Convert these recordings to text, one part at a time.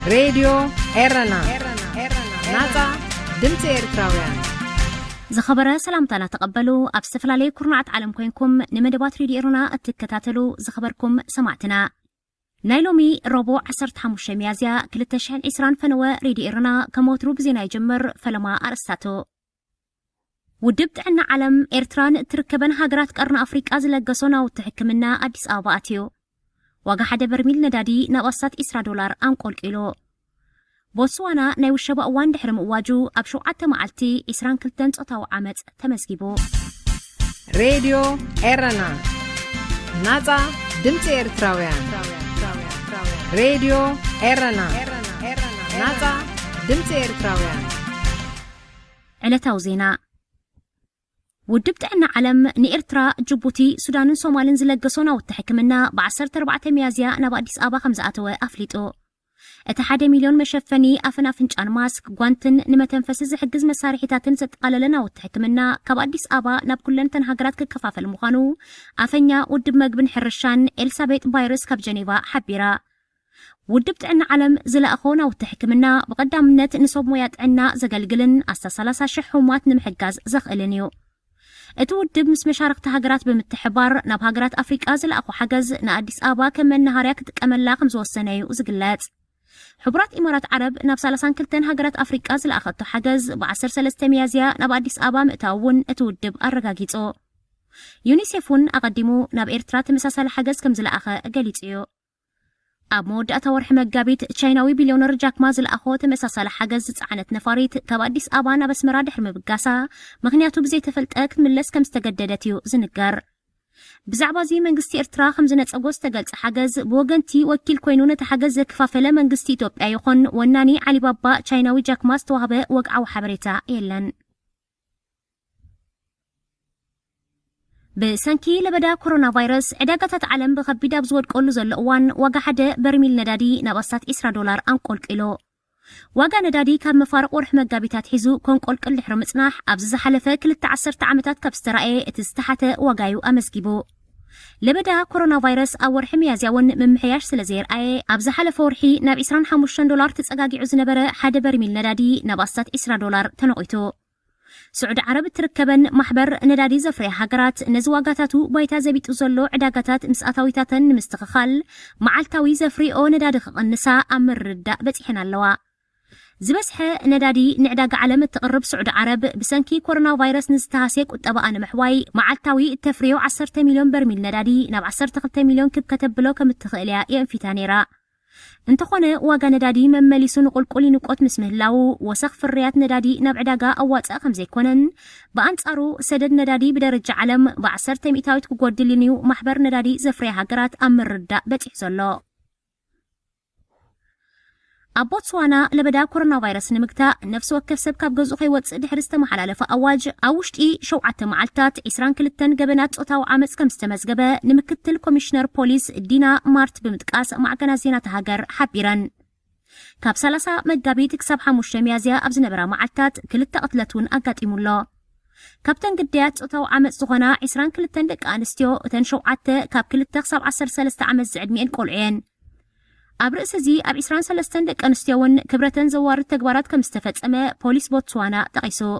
راديو إيرنا ناتا دمت إيرتراويان زخبره سلامتنا تقبلوا أبستفلالي كورنعت عالم كوينكم نمدبات راديو إيرنا التكتاتلو زخبركم سمعتنا نايلومي ربو 15 ميازيا كلتشحن إسران فنوى راديو إيرنا كموترو بزينا يجمر فلما أرستاتو ودبت عنا علم إيرتران تركبن هاجرات قرن أفريقيا زلقصونا وتحكمنا أديس آباتيو واقع حدا برميل ندادي ناقصات $10 أنقل كيلو بوتسوانا نايوشبا أوان دحر مواجو أبشو عتا معلتي إسران كلتنت أطاو عمت تمسكيبو راديو إيرنا ناتا دمت إيرتراويان راديو إيرنا ناتا دمت إيرتراويان علتا وزينا ودبت عنا علم نإرترا جبوتي سودان سومالين زلقصونا وتحكمنا ب14 ميازيا نبا أديس آبا 5 أتوى أفليتو اتحاد مليون مشفني أفنا فنجان ماسك غوانتن نمتنفس زحجز مسارحيتاتن ستقللنا وتحكمنا كاب أديس آبا ناب كلن تنهاجرات ككفافة المخانو أفنيا ودب مقبن حرشان إلسابيت بايرس كاب جنيفا حبيرا ودبت عنا علم زلا أخونا وتحكمنا بقدام نت نصوب مويات عنا زقلقلن أسا 30 حومات نمحجاز زخقلنيو اتودب مس مشاركة هاجرات بمتحبار ناب هاجرات أفريقيا زلا أخو حجز نأديس آبا كمن نهاريك تكمل 5 سنة وزقلات حبرات إمارات عرب ناب 30 كلتن هاجرات أفريقيا زلا أخدتو حجز ب13 ميازيا ناب أديس آبا مئتاون اتودب الرقاقيتو يونيسيفون أقدمو ناب إيرترا تمساسل حجز كم زلا أخا قليتيو أب مود أتورح مقابيت تشايناوي بليونر جاك ما زلا أخو تمساسل حجز عنت نفاريت كاب أديس آبا ناب اسمرا دحر مبقاسا مغنياتو بزي تفلتأك من لس كم استقددتيو زنقار بزعبا زي منقستي إيرترا 5 أغسطس تقلت حجز بوغنتي وكيل كوينونة حجز كفافلة منقستي توب أيخون وناني علي بابا تشايناوي جاك ماس توهبه وقعو حبريتا إيلن بسنكي لبدا كورونا فيروس عداقة عالم بخبيدا بزود كله زلقوان واقع حدا برميل ندادي نبصات $10 أنقل كيلو واقع ندادي كاب مفارق ورح مقابيتات حيزو كون قول كل حرم اصناح أبزز حلفة كل 10 عامتات كابسترائي اتستحت واقعيو أمسكيبو لبدا كورونا فيروس أور حميازيون من محياش سلزير أي أبزز حلفة ورحي ناب $25 تسأقاقي عزنبرة حدا برميل ندادي نبصات $10 تنقيتو سعود عرب تركبن محبر ندادي زفري هاجرات نزواقاتاتو بايتا زبيت زلو عداقاتات مسأتاويتاتن مستخخال معالتاوي زفري او ندادي النساء أمر رداء بتحنا اللواء زبسح ندادي نعداق علم تقرب سعود عرب بسنكي كورونا فيروس نستهاسيك وطبقان محواي معالتاوي التفريو 10 مليون برميل ندادي ناب 10 مليون كب كتبلو كمتخيليا ينفتانيرا انتخونه واقع ندادي ممليسو نقول قولي نقوت مسمه لاو وسخ فريات ندادي ناب عداقا أوات أخم زي كونن بأنصارو سدد ندادي بدرجة علم ب10 مئتاويت كقودلينيو محبر ندادي زفري هاجرات أمر رداء بتحصلو أبوتسوانا لبدا كورونا فيروس نمكتا نفس وكف سبكاب جزء خيوات دحرست محلالة أواج أوشتي شوعة معلتات إسران كلتن جبنات أطاو عمس كم استمزجبة نمكتل كوميشنر بوليس دينا مارت بمتقاس مع جنازينة هاجر حبيرا كاب 3 مجابيت كسب 5 ميازيا أبزنبرا معلتات كلتا قتلتون أقات إمولا كابتن قديات أطاو عمس زغنا إسران كلتن دك أنستيو تنشوعة كاب كلتا خسب 10 عمس زعد 100 قولعين أبرئ سزي أب إسران سلستن دك أنستيون كبرتن زوار التقبارات كمستفت أما بوليس بوتسوانا تقيسو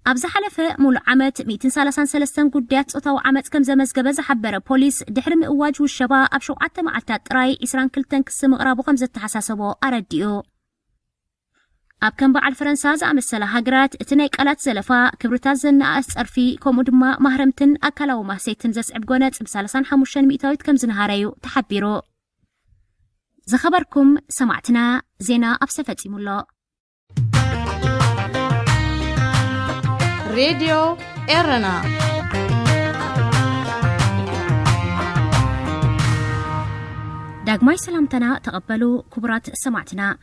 أبز حلفة مول عمت 233 قديات أطاو عمت كم زمزقبة زحبرة بوليس دحر مقواج والشبا أبشو عتا معلتات راي إسران كلتن كسم غرابو 5 حساسبو أرديو أب كم بعد فرنسا زعم السلا هاجرات اتنايك ألات زلفا كبرتاز زنا أسأر في كومودما مهرمتن أكلاو مهسيتن زسعب قونات بسالسان 500 كم زنهاريو تحبيرو زخبركم سمعتنا زينا أبسفتي ملا راديو إيرنا داقماي سلامتنا تقبلوا كبرات سمعتنا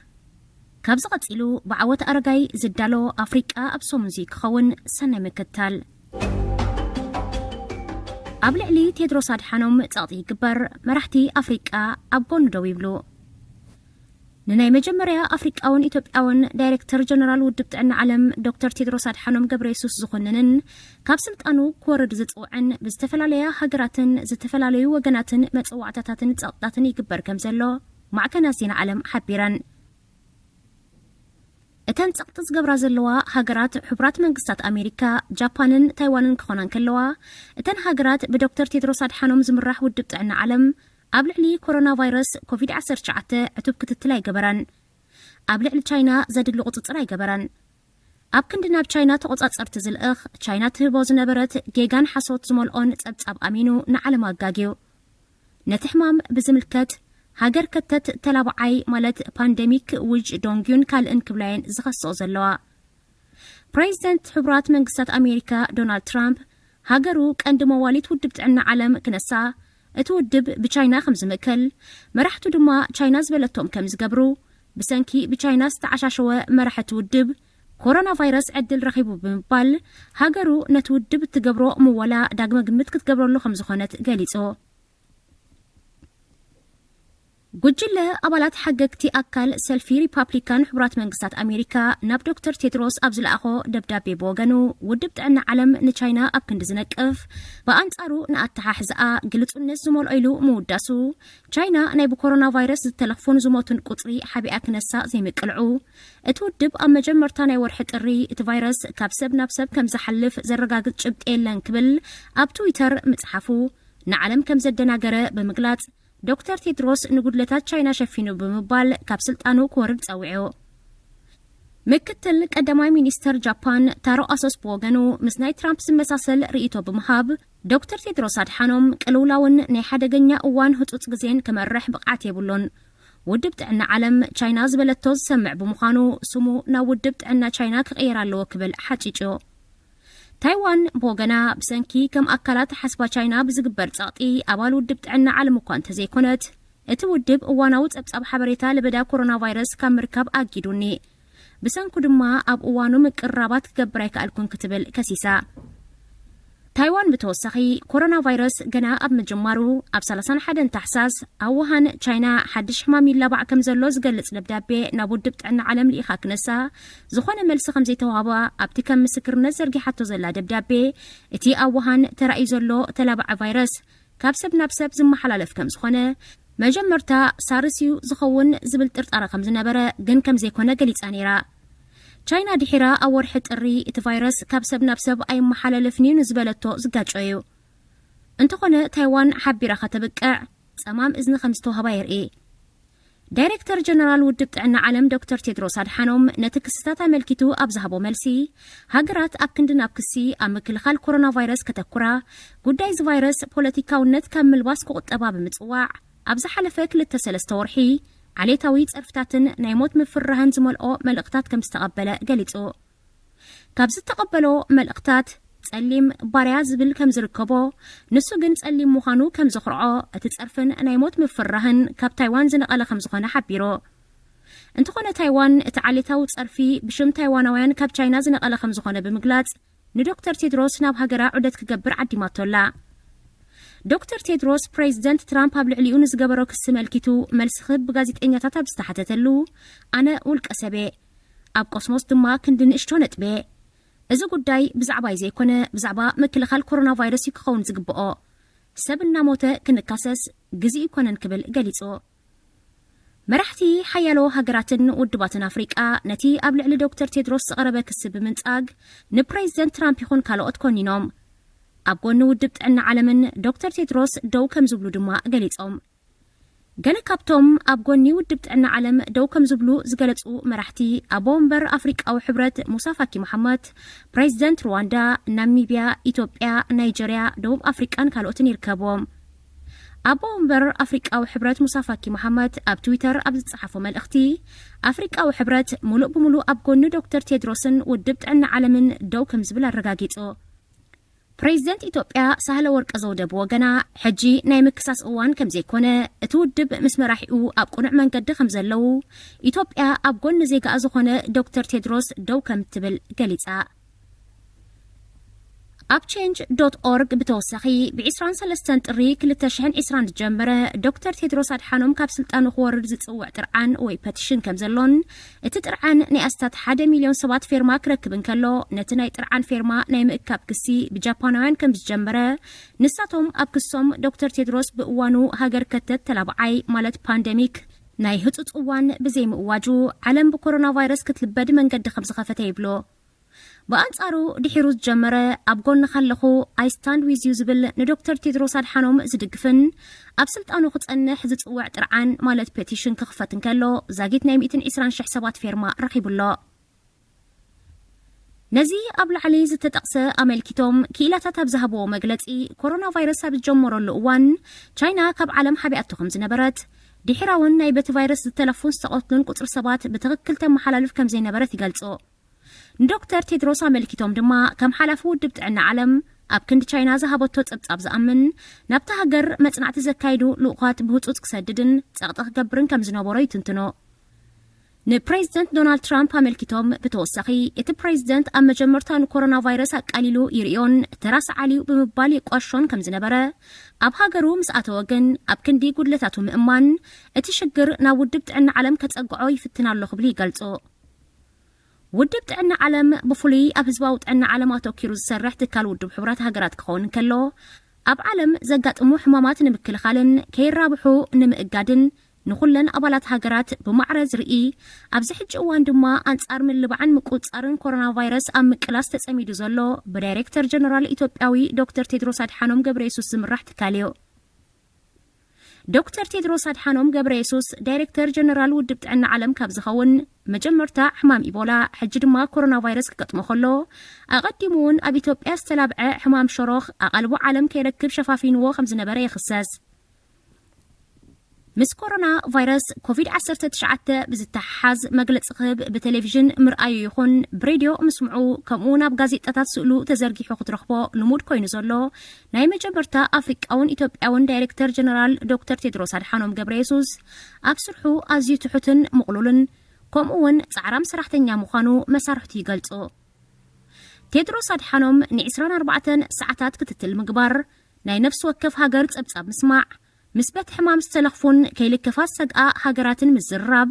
كابز قتلو بعوات أرقاي زدالو أفريقيا أبسو موزيك خون سنة مكتال أبلع لي تيدروس أدحانوم تغطي كبر مرحتي أفريقيا أبقون دويبلو نناي مجمريا أفريقياون إثيوبياون دايركتور جنرال ودبت عنا علم دكتور تيدروس أدحانوم غبريسوس زخننن كابسلت أنو كورد زتصوعن بزتفلاليا هاجراتن زتفلاليو وغناتن متصوعتاتن تغطاتن يكبر كمزلو معكنا زينا عالم حبيران እተን ጸቕጢ ዝገብራ ዘለዋ ሃገራት ሕቡራት መንግስታት ኣሜሪካ ጃፓንን ታይዋንን ክኾናን ከለዋ እተን ሃገራት ብዶክተር ቴድሮስ ኣድሓኖም ዝምራሕ ውድብ ጥዕና ዓለም ኣብ ልዕሊ ኮሮና ቫይረስ ኮቪድ-19 ዕቱብ ክትትል ኣይገበራን ኣብ ልዕሊ ቻይና ዘድሊ ቁፅፅር ኣይገበራን ኣብ ክንዲ ናብ ቻይና ተቆጻጸርቲ ዝልእኽ ቻይና ትህቦ ዝነበረት ጌጋን ሓሶት ዝመልኦን ጸብጻብ ኣሚኑ ንዓለም ኣጋጊዩ ነቲ ሕማም ብዝምልከት ሃገር ከተት ተላብዓይ ማለት ፓንደሚክ ውጅ ዶንግዩን ካልእን ክብላይን ዝኸስኦ ዘለዋ ፕሬዚደንት ሕቡራት መንግስታት ኣሜሪካ ዶናልድ ትራምፕ ሃገሩ ቀንዲ መዋሊት ውድብ ጥዕና ዓለም ክነሳ እቲ ውድብ ብቻይና ከም ዝምእከል መራሕቱ ድማ ቻይና ዝበለቶም ከም ዝገብሩ ብሰንኪ ብቻይና ዝተዓሻሸወ መራሕቲ ውድብ ኮሮና ቫይረስ ዕድል ረኺቡ ብምባል ሃገሩ ነቲ ውድብ እትገብሮ ምወላ ዳግመ ግምት ክትገብረሉ ከም ዝኾነት ገሊጹ ጉጅለ ኣባላት ሓገግቲ ኣካል ሰልፊ ሪፓብሊካን ሕቡራት መንግስታት ኣሜሪካ ናብ ዶክተር ቴድሮስ ኣብ ዝለኣኾ ደብዳቤ ብወገኑ ውድብ ጥዕና ዓለም ንቻይና ኣብ ክንዲ ዝነቅፍ ብኣንጻሩ ንኣተሓሕዝኣ ግልጹነት ዝመልኦ ኢሉ ምውዳሱ ቻይና ናይ ብኮሮና ቫይረስ ዝተለኽፉን ዝሞቱን ቁፅሪ ሓቢኣ ክነሳእ ዘይምቅልዑ እቲ ውድብ ኣብ መጀመርታ ናይ ወርሒ ጥሪ እቲ ቫይረስ ካብ ሰብ ናብ ሰብ ከም ዝሓልፍ ዘረጋግጽ ጭብጢ የለን ክብል ኣብ ትዊተር ምጽሓፉ ንዓለም ከም ዘደናገረ ብምግላጽ ዶክተር ቴድሮስ ንጉድለታት ቻይና ሸፊኑ ብምባል ካብ ስልጣኑ ክወርድ ጸዊዑ ምክትል ቀዳማይ ሚኒስተር ጃፓን ታሮ ኣሶስ ብወገኑ ምስ ናይ ትራምፕ ዝመሳሰል ርእይቶ ብምሃብ ዶክተር ቴድሮስ ኣድሓኖም ቅልውላውን ናይ ሓደገኛ እዋን ህፁፅ ግዜን ክመርሕ ብቕዓት የብሉን ውድብ ጥዕና ዓለም ቻይና ዝበለቶ ዝሰምዕ ብምዃኑ ስሙ ናብ ውድብ ጥዕና ቻይና ክቕየር ኣለዎ ክብል ሓጪጩ ታይዋን ብወገና ብሰንኪ ከም ኣካላት ሓስባ ቻይና ብዝግበር ጸቕጢ ኣባል ውድብ ጥዕና ዓለም እኳ እንተዘይኮነት እቲ ውድብ እዋናዊ ጸብጻብ ሓበሬታ ለበዳ ኮሮና ቫይረስ ካብ ምርካብ ኣጊዱኒ ብሰንኩ ድማ ኣብ እዋኑ ምቅራባት ክገብር ኣይከኣልኩን ክትብል ከሲሳ ታይዋን ብተወሳኺ ኮሮና ቫይረስ ገና ኣብ ምጅማሩ ኣብ 31 ታሕሳስ ኣብ ውሃን ቻይና ሓድሽ ሕማም ይላባዕ ከም ዘሎ ዝገልጽ ደብዳቤ ናብ ውድብ ጥዕና ዓለም ልኢኻ ክነሳ ዝኾነ መልሲ ከም ዘይተዋህባ ኣብቲ ከም ምስክርነት ዘርጊሓቶ ዘላ ደብዳቤ እቲ ኣብ ውሃን ተራእዩ ዘሎ ተላባዕ ቫይረስ ካብ ሰብ ናብ ሰብ ዝመሓላለፍ ከም ዝኾነ መጀመርታ ሳርስዩ ዝኸውን ዝብል ጥርጣረ ከም ዝነበረ ግን ከም ዘይኮነ ገሊጻ ነይራ ቻይና ድሒራ ኣብ ወርሒ ጥሪ እቲ ቫይረስ ካብ ሰብ ናብ ሰብ ኣይመሓላለፍኒ ንዝበለቶ ዝጋጨዩ እንተኾነ ታይዋን ሓቢራ ከተብቅዕ ጸማም እዝኒ ከም ዝተዋህባ የርኢ ዳይሬክተር ጀነራል ውድብ ጥዕና ዓለም ዶክተር ቴድሮስ ኣድሓኖም ነቲ ክስታት ኣመልኪቱ ኣብ ዝሃቦ መልሲ ሃገራት ኣብ ክንዲ ናብ ክሲ ኣብ ምክልኻል ኮሮና ቫይረስ ከተኩራ ጉዳይ ዚ ቫይረስ ፖለቲካውነት ካብ ምልባስ ክቁጠባ ብምጽዋዕ ኣብ ዝሓለፈ 2-3 ወርሒ ዓሌታዊ ጸርፍታትን ናይ ሞት ምፍራህን ዝመልኦ መልእኽታት ከም ዝተቐበለ ገሊጹ ካብ ዝተቐበሎ መልእኽታት ጸሊም ባርያ ዝብል ከም ዝርከቦ ንሱ ግን ጸሊም ምዃኑ ከም ዘኽርዖ እቲ ጸርፍን ናይ ሞት ምፍራህን ካብ ታይዋን ዝነቐለ ከም ዝኾነ ሓቢሩ እንተኾነ ታይዋን እቲ ዓሌታዊ ጸርፊ ብሽም ታይዋናውያን ካብ ቻይና ዝነቐለ ከም ዝኾነ ብምግላጽ ንዶክተር ቴድሮስ ናብ ሃገራ ዑደት ክገብር ዓዲማቶላ ዶክተር ቴድሮስ ፕሬዚደንት ትራምፕ ኣብ ልዕሊኡ ንዝገበሮ ክሲ መልኪቱ መልሲ ክህብ ብጋዜጠኛታት ኣብ ዝተሓተተሉ ኣነ ውልቀ ሰበ ኣብ ቆስሞስ ድማ ክንዲ ንእሽቶ ነጥበ እዚ ጉዳይ ብዛዕባ ዘይኮነ ብዛዕባ ምክልኻል ኮሮና ቫይረስ እዩ ክኸውን ዝግብኦ ሰብ እናሞተ ክንካሰስ ግዜ ይኮነን ክብል ገሊጹ መራሕቲ ሓያሎ ሃገራትን ውድባትን ኣፍሪቃ ነቲ ኣብ ልዕሊ ዶክተር ቴድሮስ ዝቐረበ ክሲ ብምንጻግ ንፕሬዚደንት ትራምፕ ይኹን ካልኦት ኮኒኖም ኣብ ጎኒ ውድብ ጥዕና ዓለምን ዶክተር ቴድሮስ ደው ከም ዝብሉ ድማ ገሊጾም ገለ ካብቶም ኣብ ጎኒ ውድብ ጥዕና ዓለም ደው ከም ዝብሉ ዝገለጹ መራሕቲ ኣቦ እምበር ኣፍሪቃዊ ሕብረት ሙሳ ፋኪ መሐመድ ፕሬዚደንት ሩዋንዳ ናሚብያ ኢትዮጵያ ናይጀርያ ደቡብ ኣፍሪቃን ካልኦትን ይርከቦም ኣቦ እምበር ኣፍሪቃዊ ሕብረት ሙሳ ፋኪ መሐመድ ኣብ ትዊተር ኣብ ዝጸሓፎ መልእኽቲ ኣፍሪቃዊ ሕብረት ሙሉእ ብምሉእ ኣብ ጎኒ ዶክተር ቴድሮስን ውድብ ጥዕና ዓለምን ደው ከም ዝብል ኣረጋጊጹ ፕሬዚደንት ኢትዮጵያ ሳህለ ወርቀ ዘውዴ ብወገና ሕጂ ናይ ምክሳስ እዋን ከም ዘይኮነ እቲ ውድብ ምስ መራሒኡ ኣብ ቁኑዕ መንገዲ ከም ዘለው ኢትዮጵያ ኣብ ጎኒ ዜጋኣ ዝኾነ ዶክተር ቴድሮስ ደው ከም ትብል ገሊጻ ኣብ change.org ብተወሳኺ ብ23 ጥሪ 2020 ጀመረ ዶክተር ቴድሮስ ኣድሓኖም ካብ ስልጣኑ ክወርድ ዝጽውዕ ጥርዓን ወይ ፐቲሽን ከም ዘሎን እቲ ጥርዓን ናይ ኣስታት 1 ሚልዮን ሰባት ፌርማ ክረክብ እንከሎ ነቲ ናይ ጥርዓን ፌርማ ናይ ምእካብ ክሲ ብጃፓናውያን ከም ዝጀመረ ንሳቶም ኣብ ክሶም ዶክተር ቴድሮስ ብእዋኑ ሃገር ከተት ተላብዓይ ማለት ፓንደሚክ ናይ ህጹጽ እዋን ብዘይ ምእዋጁ ዓለም ብኮሮና ቫይረስ ክትልበድ መንገዲ ከም ዝኸፈተ ይብሎ በአንጻሩ ድሒሩ ዝጀመረ ኣብ ጎን ካለኹ አይ ስታንድ ዊዝ ዩ ዝብል ንዶክተር ቴድሮስ አድሓኖም ዝድግፍን ኣብ ስልጣኑ ክጸንሕ ዝጽውዕ ጥርዓን ማለት ፔቲሽን ክኽፈት እንከሎ ዛጊት ናይ 120,000 ሰባት ፌርማ ረኺቡሎ ነዚ ኣብ ላዕሊ ዝተጠቕሰ ኣመልኪቶም ክኢላታት ኣብ ዝሃብዎ መግለጺ ኮሮና ቫይረስ ኣብ ዝጀመረሉ እዋን ቻይና ካብ ዓለም ሓቢኣቶ ከም ዝነበረት ድሒራውን ናይ በቲ ቫይረስ ዝተለፉን ዝተቐትሉን ቁጽሪ ሰባት ብትኽክል ተመሓላልፍ ከም ዘይነበረት ይገልጹ ዶክተር ቴድሮስ ኣመልኪቶም ድማ ከም ሓላፊ ውድብ ጥዕና ዓለም ኣብ ክንዲ ቻይና ዝሃበቶ ጸብጻብ ዝኣምን ናብታ ሃገር መጽናዕቲ ዘካይዱ ልኡኻት ብህጹጽ ክሰድድን ጸቕጢ ክገብርን ከም ዝነበሮ ይትንትኖ ንፕሬዚደንት ዶናልድ ትራምፕ ኣመልኪቶም ብተወሳኺ እቲ ፕሬዚደንት ኣብ መጀመርታ ንኮሮና ቫይረስ ኣቃሊሉ ይርዮን ተራስዓሊዩ ብምባል ይቋሾን ከም ዝነበረ ኣብ ሃገሩ ምስ ኣተወ ግን ኣብ ክንዲ ጉድለታቱ ምእማን እቲ ሽግር ናብ ውድብ ጥዕና ዓለም ከጸግዖ ይፍትና ኣሎ ክብል ይገልጹ ውድብ ጥዕና ዓለም ብፍሉይ ኣብ ህዝባዊ ጥዕና ዓለም ኣተኪሩ ዝሰርሕ ትካል ውድብ ሕብራት ሃገራት ክኸውን ከሎ ኣብ ዓለም ዘጋጥሙ ሕማማት ንምክልኻልን ከይራብሑ ንምእጋድን ንኹለን ኣባላት ሃገራት ብማዕረ ዝርኢ ኣብዚ ሕጂ እዋን ድማ ኣንጻር ምልባዕን ምቁጻርን ኮሮና ቫይረስ ኣብ ምቅላስ ተጸሚዱ ዘሎ ብዳይሬክተር ጀነራል ኢትዮጵያዊ ዶክተር ቴድሮስ አድሓኖም ገብረየሱስ ዝምራሕ ትካል እዩ ዶክተር ቴድሮስ አድሓኖም ገብረየሱስ ዳይሬክተር ጀነራል ውድብ ጥዕና ዓለም ካብ ዝኸውን መጀመርታ ሕማም ኢቦላ ሕጂ ድማ ኮሮና ቫይረስ ክገጥሞ ከሎ ኣቐዲሙ እውን ኣብ ኢትዮጵያ ዝተላብዐ ሕማም ሸሮኽ ኣቓልቦ ዓለም ከይረክብ ሸፋፊንዎ ከም ዝነበረ ይኽሰስ ምስ ኮሮና ቫይረስ ኮቪድ-19 ብዝተሓሓዝ መግለፂ ክህብ ብቴሌቪዥን ምርኣዩ ይኹን ብሬድዮ ምስምዑ ከምኡ ናብ ጋዜጣታት ስእሉ ተዘርጊሑ ክትረኽቦ ልሙድ ኮይኑ ዘሎ ናይ መጀመርታ ኣፍሪቃውን ኢትዮጵያውን ዳይሬክተር ጀነራል ዶክተር ቴድሮስ አድሓኖም ገብረየሱስ ኣብ ስርሑ ኣዝዩ ትሑትን ምቕሉልን ከምኡ እውን ጻዕራም ሰራሕተኛ ምዃኑ መሳርሕቱ ይገልጹ ቴድሮስ አድሓኖም ን24 ሰዓታት ክትትል ምግባር ናይ ነፍሲ ወከፍ ሃገር ጸብጻብ ምስማዕ ምስ በት ሕማም ዝተለኽፉን ከይልክፋት ሰግኣ ሃገራትን ምዝርራብ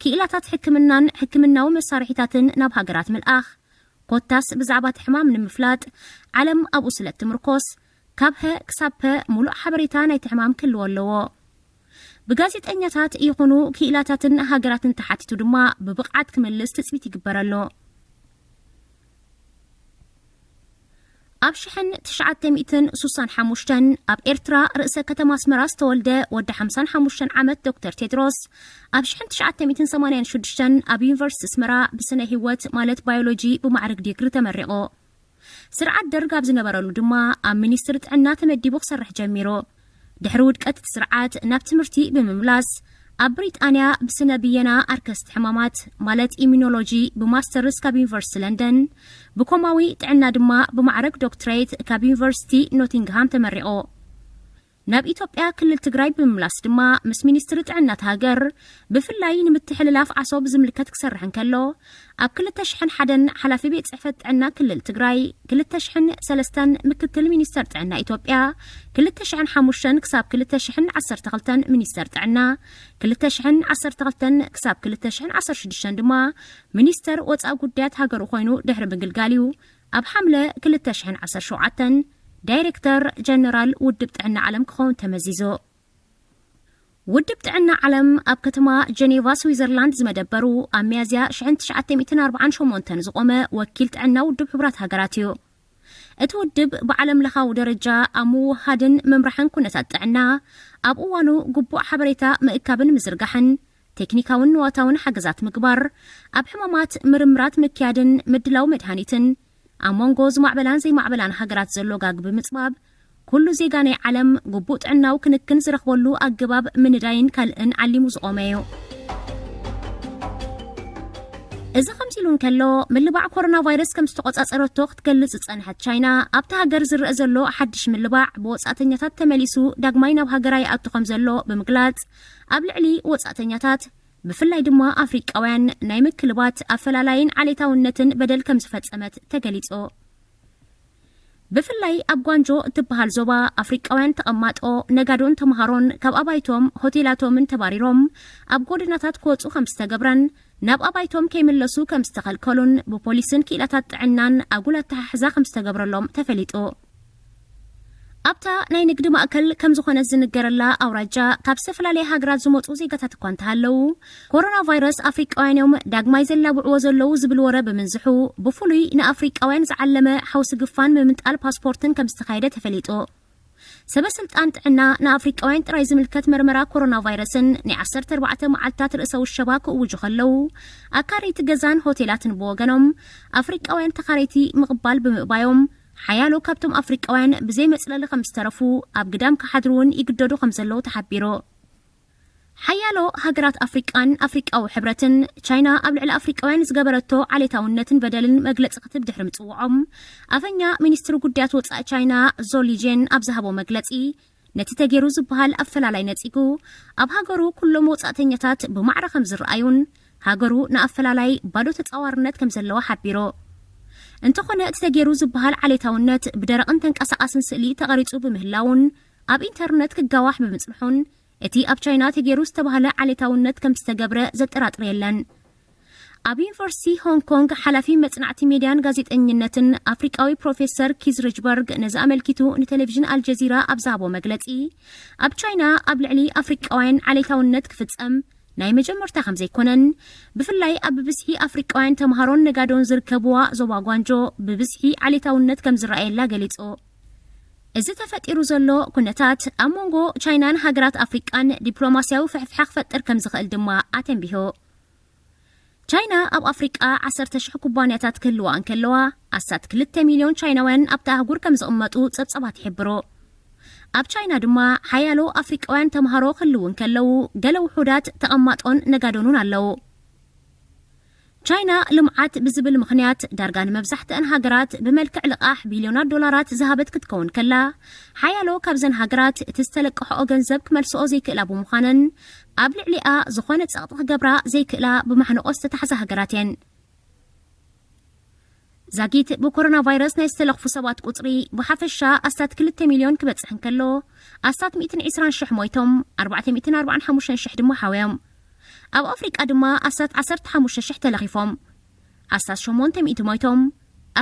ክኢላታት ሕክምናን ሕክምናዊ መሳርሒታትን ናብ ሃገራት ምልኣኽ ኮታስ ብዛዕባ ሕማም ንምፍላጥ ዓለም ኣብኡ ስለ ትምርኮስ ካብ ሀ ክሳብ ፐ ሙሉእ ሓበሬታ ናይቲ ሕማም ክህልዎ ኣለዎ ብጋዜጠኛታት ይኹኑ ክኢላታትን ሃገራትን ተሓቲቱ ድማ ብብቕዓት ክምልስ ትፅቢት ይግበረሎ ኣብ 1965 ኣብ ኤርትራ ርእሰ ከተማ ኣስመራ ዝተወልደ ወዲ 55 ዓመት ዶክተር ቴድሮስ ኣብ 1986 ኣብ ዩኒቨርሲቲ ኣስመራ ብስነ ህይወት ማለት ባዮሎጂ ብማዕረግ ዲግሪ ተመሪቑ ስርዓት ደርግ ኣብ ዝነበረሉ ድማ ኣብ ሚኒስትሪ ጥዕና ተመዲቡ ክሰርሕ ጀሚሩ ድሕሪ ውድቀት ስርዓት ናብ ትምህርቲ ብምምላስ ኣብ ብሪጣንያ ብስነ ብየና ኣርከስት ሕማማት ማለት ኢሚኖሎጂ ብማስተርስ ካብ ዩኒቨርሲቲ ለንደን ብኮማዊ ጥዕና ድማ ብማዕረግ ዶክትሬት ካብ ዩኒቨርሲቲ ኖቲንግሃም ተመሪቑ ናብ ኢትዮጵያ ክልል ትግራይ ብምምላስ ድማ ምስ ሚኒስትሪ ጥዕናት ሃገር ብፍላይ ንምትሕልላፍ ዓሶብ ዝምልከት ክሰርሕ እንከሎ ኣብ 2001 ሓላፊ ቤት ጽሕፈት ጥዕና ክልል ትግራይ 2003 ምክትል ሚኒስተር ጥዕና ኢትዮጵያ 2005 ክሳብ 2012 ሚኒስተር ጥዕና 2012 ክሳብ 2016 ድማ ሚኒስተር ወጻኢ ጉዳያት ሃገሩ ኮይኑ ድሕሪ ምግልጋልዩ ኣብ ሓምለ 2017 ዳይሬክተር ጀነራል ውድብ ጥዕና ዓለም ክኸውን ተመዚዙ ውድብ ጥዕና ዓለም ኣብ ከተማ ጀኔቫ ስዊዘርላንድ ዝመደበሩ ኣብ ሚያዝያ 1948 ዝቆመ ወኪል ጥዕና ውድብ ሕብራት ሃገራት እዩ እቲ ውድብ ብዓለም ለኻዊ ደረጃ ኣብ ምውሃድን ምምራሕን ኩነታት ጥዕና ኣብ እዋኑ ግቡእ ሓበሬታ ምእካብን ምዝርጋሕን ቴክኒካውን ንዋታውን ሓገዛት ምግባር ኣብ ሕማማት ምርምራት ምክያድን ምድላው መድሃኒትን ኣብ መንጎ ዝማዕበላን ዘይማዕበላን ሃገራት ዘሎ ጋግቢ ምጽባብ ኩሉ ዜጋ ናይ ዓለም ግቡእ ጥዕናዊ ክንክን ዝረኽበሉ ኣገባብ ምንዳይን ካልእን ዓሊሙ ዝቆመ እዩ እዚ ከምዚ ኢሉ እንከሎ ምልባዕ ኮሮና ቫይረስ ከም ዝተቆጻጸረቶ ክትገልጽ ዝጸንሐት ቻይና ኣብቲ ሃገር ዝርአ ዘሎ ሓድሽ ምልባዕ ብወጻእተኛታት ተመሊሱ ዳግማይ ናብ ሃገራ ይኣቱ ከም ዘሎ ብምግላጽ ኣብ ልዕሊ ወጻእተኛታት ብፍላይ ድማ ኣፍሪቃውያን ናይ ምክልባት ኣፈላላይን ዓሌታውነትን በደል ከም ዝፈጸመት ተገሊጹ ብፍላይ ኣብ ጓንጆ እትበሃል ዞባ ኣፍሪቃውያን ተቐማጦ ነጋዶን ተምሃሮን ካብ ኣባይቶም ሆቴላቶምን ተባሪሮም ኣብ ጎደናታት ክወፁ ከም ዝተገብረን ናብ ኣባይቶም ከይምለሱ ከም ዝተኸልከሉን ብፖሊስን ክኢላታት ጥዕናን ኣጉል ኣተሓሕዛ ከም ዝተገብረሎም ተፈሊጡ ኣብታ ናይ ንግዲ ማእከል ከም ዝኾነ ዝንገረላ ኣውራጃ ካብ ዝተፈላለየ ሃገራት ዝመጹ ዜጋታት እኳ እንተሃለዉ ኮሮና ቫይረስ ኣፍሪቃውያንም ዳግማይ ዘላብዕዎ ዘለዉ ዝብል ወረ ብምንዝሑ ብፍሉይ ንኣፍሪቃውያን ዝዓለመ ሓውሲ ግፋን ምምንጣል ፓስፖርትን ከም ዝተኻየደ ተፈሊጡ ሰበስልጣን ጥዕና ንኣፍሪቃውያን ጥራይ ዝምልከት መርመራ ኮሮና ቫይረስን ናይ 14 መዓልታት ርእሰ ውሸባ ክእውጁ ከለዉ ኣካረይቲ ገዛን ሆቴላትን ብወገኖም ኣፍሪቃውያን ተኻረይቲ ምቕባል ብምእባዮም ሓያሎ ካብቶም ኣፍሪቃውያን ብዘይ መጽለሊ ከም ዝተረፉ ኣብ ግዳም ክሓድሩውን ይግደዱ ከም ዘለዉ ተሓቢሩ ሓያሎ ሃገራት ኣፍሪቃን ኣፍሪቃዊ ሕብረትን ቻይና ኣብ ልዕሊ ኣፍሪቃውያን ዝገበረቶ ዓሌታውነትን በደልን መግለፂ ክትብ ድሕሪ ምጽውዖም ኣፈኛ ሚኒስትሪ ጉዳያት ወጻኢ ቻይና ዞሊጄን ኣብ ዝሃቦ መግለፂ ነቲ ተገይሩ ዝበሃል ኣፈላላይ ነጺጉ ኣብ ሃገሩ ኩሎም ወጻእተኛታት ብማዕረ ከም ዝረኣዩን ሃገሩ ንኣፈላላይ ባዶ ተጻዋርነት ከም ዘለዋ ሓቢሩ እንተኾነ እቲ ተገይሩ ዝበሃል ዓሌታውነት ብደረቕን ተንቀሳቓስን ስእሊ ተቐሪጹ ብምህላውን ኣብ ኢንተርነት ክጋዋሕ ብምጽንሑን እቲ ኣብ ቻይና ተገይሩ ዝተባህለ ዓሌታውነት ከም ዝተገብረ ዘጠራጥር የለን ኣብ ዩኒቨርሲቲ ሆንግ ኮንግ ሓላፊ መጽናዕቲ ሚድያን ጋዜጠኝነትን ኣፍሪቃዊ ፕሮፌሰር ኪዝ ሪጅበርግ ነዚ ኣመልኪቱ ንቴሌቭዥን አልጀዚራ ኣብ ዝሃቦ መግለጺ ኣብ ቻይና ኣብ ልዕሊ ኣፍሪቃውያን ዓሌታውነት ክፍጸም ናይ መጀመርታ ከም ዘይኮነን ብፍላይ ኣብ ብብዝሒ ኣፍሪቃውያን ተምሃሮን ነጋዶን ዝርከብዋ ዞባ ጓንጆ ብብዝሒ ዓሌታውነት ከም ዝረኣየላ ገሊጹ እዚ ተፈጢሩ ዘሎ ኩነታት ኣብ መንጎ ቻይናን ሃገራት ኣፍሪቃን ዲፕሎማስያዊ ፍሕፍሓ ክፈጥር ከም ዝኽእል ድማ ኣተንቢሁ ቻይና ኣብ ኣፍሪቃ 10,000 ኩባንያታት ክህልዋ እንከለዋ ኣሳት 2 ሚልዮን ቻይናውያን ኣብቲ ኣህጉር ከም ዝቕመጡ ጸብጸባት ይሕብሩ ኣብ ቻይና ድማ ሓያሎ ኣፍሪቃውያን ተምሃሮ ክህልው እንከለዉ ገለ ውሑዳት ተቐማጦን ነጋዶኑን ኣለዉ ቻይና ልምዓት ብዝብል ምኽንያት ዳርጋ ንመብዛሕትአን ሃገራት ብመልክዕ ልቓሕ ቢልዮናት ዶላራት ዝሃበት ክትከውን ከላ ሓያሎ ካብዘን ሃገራት እቲ ዝተለቅሕኦ ገንዘብ ክመልስኦ ዘይክእላ ብምዃነን ኣብ ልዕሊኣ ዝኾነ ጸቕጢ ክገብራ ዘይክእላ ብማሕነቆ ዝተታሕዘ ሃገራት እየን ዛጊት ብኮሮና ቫይረስ ናይ ዝተለኽፉ ሰባት ቁጽሪ ብሓፈሻ ኣስታት 2 ሚልዮን ክበጽሕ እንከሎ ኣስታት 120,000 ሞይቶም 445,000 ድማ ሓውዮም ኣብ ኣፍሪቃ ድማ ኣስታት 15,000 ተለኺፎም ኣስታት 800 ሞይቶም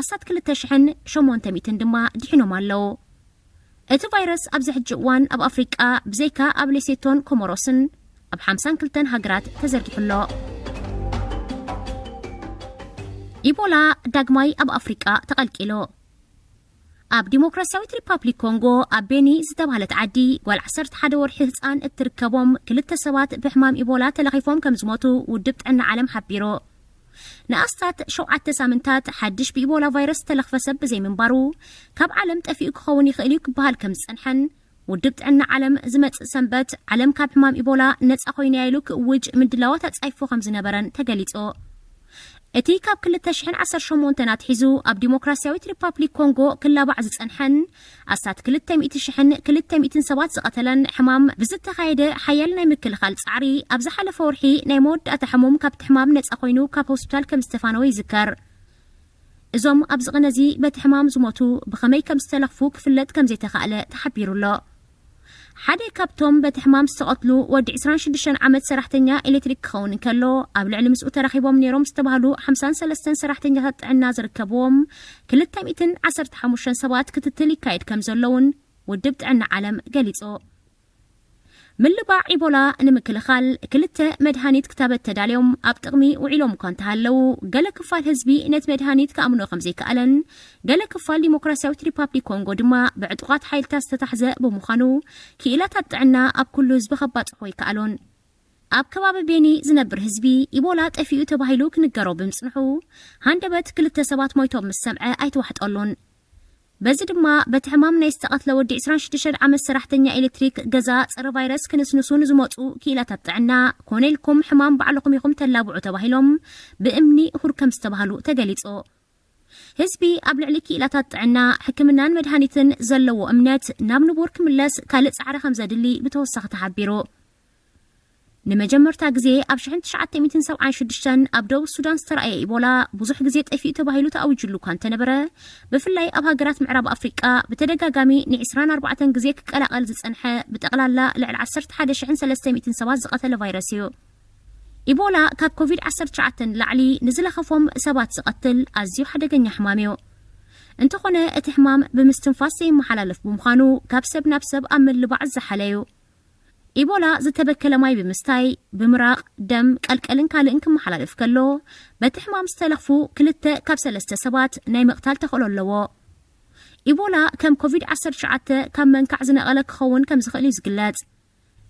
ኣስታት 2,800 ድማ ድሒኖም ኣለዉ እቲ ቫይረስ ኣብ ዝሕጂ እዋን ኣብ ኣፍሪቃ ብዘይካ ኣብ ሌሴቶን ኮሞሮስን ኣብ 52 ሃገራት ተዘርጊሑሎ ኢቦላ ዳግማይ ኣብ ኣፍሪቃ ተቐልቂሎ ኣብ ዲሞክራሲያዊት ሪፓብሊክ ኮንጎ ኣብ ቤኒ ዝተባህለት ዓዲ ጓል 11 ወርሒ ህፃን እትርከቦም 2 ሰባት ብሕማም ኢቦላ ተለኺፎም ከም ዝሞቱ ውድብ ጥዕና ዓለም ሓቢሩ ንኣስታት 7 ሳምንታት ሓድሽ ብኢቦላ ቫይረስ ተለኽፈ ሰብ ብዘይምንባሩ ካብ ዓለም ጠፊኡ ክኸውን ይኽእል እዩ ክበሃል ከም ዝጸንሐን ውድብ ጥዕና ዓለም ዝመጽእ ሰንበት ዓለም ካብ ሕማም ኢቦላ ነጻ ኮይኑ ኢሉ ክእውጅ ምድላዋት ኣጻይፎ ከም ዝነበረን ተገሊጹ እቲ ካብ 2018 ናትሒዙ ኣብ ዲሞክራሲያዊት ሪፓብሊክ ኮንጎ ክላባዕ ዝጸንሐን ኣስታት 200,200 ሰባት ዝቐተለን ሕማም ብዝተኻየደ ሓያል ናይ ምክልኻል ጻዕሪ ኣብ ዝሓለፈ ወርሒ ናይ መወዳእታ ሕሙም ካብቲ ሕማም ነጻ ኮይኑ ካብ ሆስፒታል ከም ዝተፋነወ ይዝከር እዞም ኣብ ዝቕነዚ በቲ ሕማም ዝሞቱ ብኸመይ ከም ዝተለኽፉ ክፍለጥ ከም ዘይተኻእለ ተሓቢሩሎ ሓደ ካብቶም በቲ ሕማም ዝተቐትሉ ወዲ 26 ዓመት ሰራሕተኛ ኤሌክትሪክ ክኸውን እንከሎ ኣብ ልዕሊ ምስኡ ተራኺቦም ነይሮም ዝተባህሉ 53 ሰራሕተኛታት ጥዕና ዝርከብዎም 215 ሰባት ክትትል ይካየድ ከም ዘለውን ውድብ ጥዕና ዓለም ገሊጹ ምልባዕ ኢቦላ ንምክልኻል 2 መድሃኒት ክታበት ተዳልዮም ኣብ ጥቕሚ ውዒሎም እኳ እንተሃለዉ ገለ ክፋል ህዝቢ ነቲ መድሃኒት ከኣምኖ ከም ዘይከኣለን ገለ ክፋል ዲሞክራሲያዊት ሪፓብሊክ ኮንጎ ድማ ብዕጡቓት ሓይልታት ዝተታሕዘ ብምዃኑ ክኢላታት ጥዕና ኣብ ኩሉ ህዝቢ ከባጽሖ ይከኣሎን ኣብ ከባቢ ቤኒ ዝነብር ህዝቢ ኢቦላ ጠፊኡ ተባሂሉ ክንገሮ ብምጽንሑ ሃንደበት 2 ሰባት ሞይቶም ምስ ሰምዐ ኣይተዋሕጠሉን በዚ ድማ በቲ ሕማም ናይ ዝተቐትለ ወዲ 26 ዓመት ሰራሕተኛ ኤሌክትሪክ ገዛ ፀረ ቫይረስ ክንስንሱን ዝመፁ ክኢላታት ጥዕና ኮነልኩም ሕማም ባዕልኩም ኢኹም ተላብዑ ተባሂሎም ብእምኒ እሁር ከም ዝተባሃሉ ተገሊጹ ህዝቢ ኣብ ልዕሊ ክኢላታት ጥዕና ሕክምናን መድሃኒትን ዘለዎ እምነት ናብ ንቡር ክምለስ ካልእ ጻዕሪ ከም ዘድሊ ብተወሳኺ ተሓቢሩ ንመጀመርታ ግዜ ኣብ 1976 ኣብ ደቡብ ሱዳን ዝተረኣየ ኢቦላ ብዙሕ ግዜ ጠፊኡ ተባሂሉ ተኣውጅሉ እኳ እንተነበረ ብፍላይ ኣብ ሃገራት ምዕራብ ኣፍሪቃ በተደጋጋሚ ን24 ግዜ ክቀላቐል ዝጸንሐ ብጠቕላላ ልዕሊ 11,300 ሰባት ዝቐተለ ቫይረስ እዩ ኢቦላ ካብ ኮቪድ-19 ላዕሊ ንዝለኸፎም ሰባት ዝቐትል ኣዝዩ ሓደገኛ ሕማም እዩ انتخونه اتحمام بمستنفاسي محلالف بمخانو كابسب نابسب أمل لبعض حليو إيبولا زتبكل ماي بمستاي بمراق دم كالكالن كالن كم محلالف كلو بتحمام استلخفو كلتا كابسل استسبات ناي مقتال تخلو اللو إيبولا كم كوفيد 19 كم من كعزنا غلق خون كم زخلي زقلات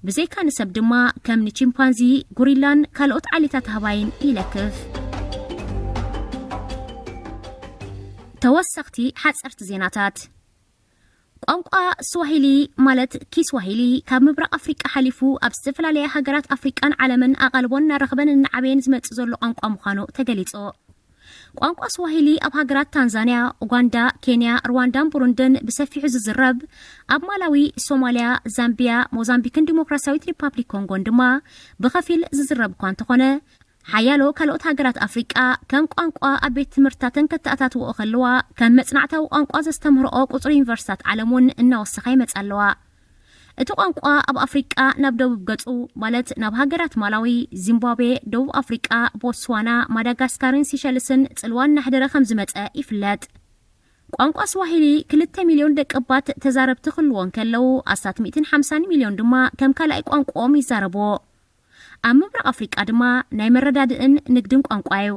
بزي كان سب دما كم نشيمبانزي غوريلان كالوت عاليتات هواين إلكف توسختي حصرت زيناتات ቋንቋ ስዋሂሊ ማለት ኪስዋሂሊ ካብ ምብራቕ ኣፍሪቃ ሓሊፉ ኣብ ዝተፈላለየ ሃገራት ኣፍሪቃን ዓለምን ኣቓልቦን ናረኽበን ንዓበየን ዝመጽእ ዘሎ ቋንቋ ምዃኑ ተገሊጹ ቋንቋ ስዋሂሊ ኣብ ሃገራት ታንዛንያ፣ ኡጋንዳ፣ ኬንያ፣ ሩዋንዳን ቡሩንድን ብሰፊሑ ዝዝረብ ኣብ ማላዊ፣ ሶማልያ፣ ዛምቢያ፣ ሞዛምቢክን ዲሞክራሲያዊት ሪፓብሊክ ኮንጎን ድማ ብኸፊል ዝዝረብ እኳ እንተኾነ ሓያሎ ካልኦት ሃገራት ኣፍሪቃ ከም ቋንቋ ኣብ ቤት ትምህርታትን ከተኣታትውኦ ከለዋ ከም መጽናዕታዊ ቋንቋ ዘስተምህርኦ ቁጽሪ ዩኒቨርሲታት ዓለሙን እናወሰኻ ይመጽ ኣለዋ እቲ ቋንቋ ኣብ ኣፍሪቃ ናብ ደቡብ ገጹ ማለት ናብ ሃገራት ማላዊ፣ ዚምባብዌ፣ ደቡብ ኣፍሪቃ፣ ቦትስዋና፣ ማዳጋስካርን ሲሸልስን ጽልዋን ናሕደረ ከም ዝመጸ ይፍለጥ ቋንቋ ስዋሂሊ 2 ሚልዮን ደቀባት ተዛረብቲ ክህልዎን ከለዉ 150 ሚልዮን ድማ ከም ካልኣይ ቋንቋኦም ይዛረብዎ ኣብ ምብራቕ ኣፍሪቃ ድማ ናይ መረዳድእን ንግድን ቋንቋ እዩ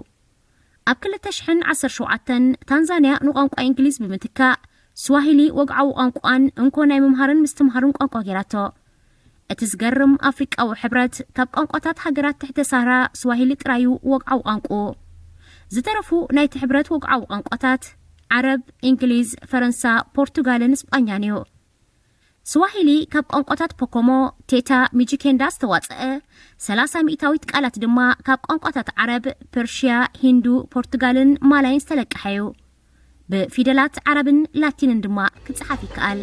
ኣብ 2017 ታንዛንያ ንቋንቋ እንግሊዝ ብምትካእ ስዋሂሊ ወግዓዊ ቋንቋን እንኮ ናይ ምምሃርን ምስትምሃርን ቋንቋ ጌራቶ እቲ ዝገርም ኣፍሪቃዊ ሕብረት ካብ ቋንቋታት ሃገራት ትሕተ ሳህራ ስዋሂሊ ጥራዩ ወግዓዊ ቋንቋ ዝተረፉ ናይቲ ሕብረት ወግዓዊ ቋንቋታት ዓረብ፣ እንግሊዝ፣ ፈረንሳ፣ ፖርቱጋልን ስጳኛን እዩ ስዋሂሊ ካብ ቋንቋታት ፖኮሞ፣ ቴታ፣ ሚጂኬንዳ ዝተዋጽአ 30 ሚእታዊት ቃላት ድማ ካብ ቋንቋታት ዓረብ፣ ፐርሺያ፣ ሂንዱ፣ ፖርቱጋልን ማላይን ዝተለቀሐ እዩ ብፊደላት ዓረብን ላቲንን ድማ ክጽሓፍ ይከኣል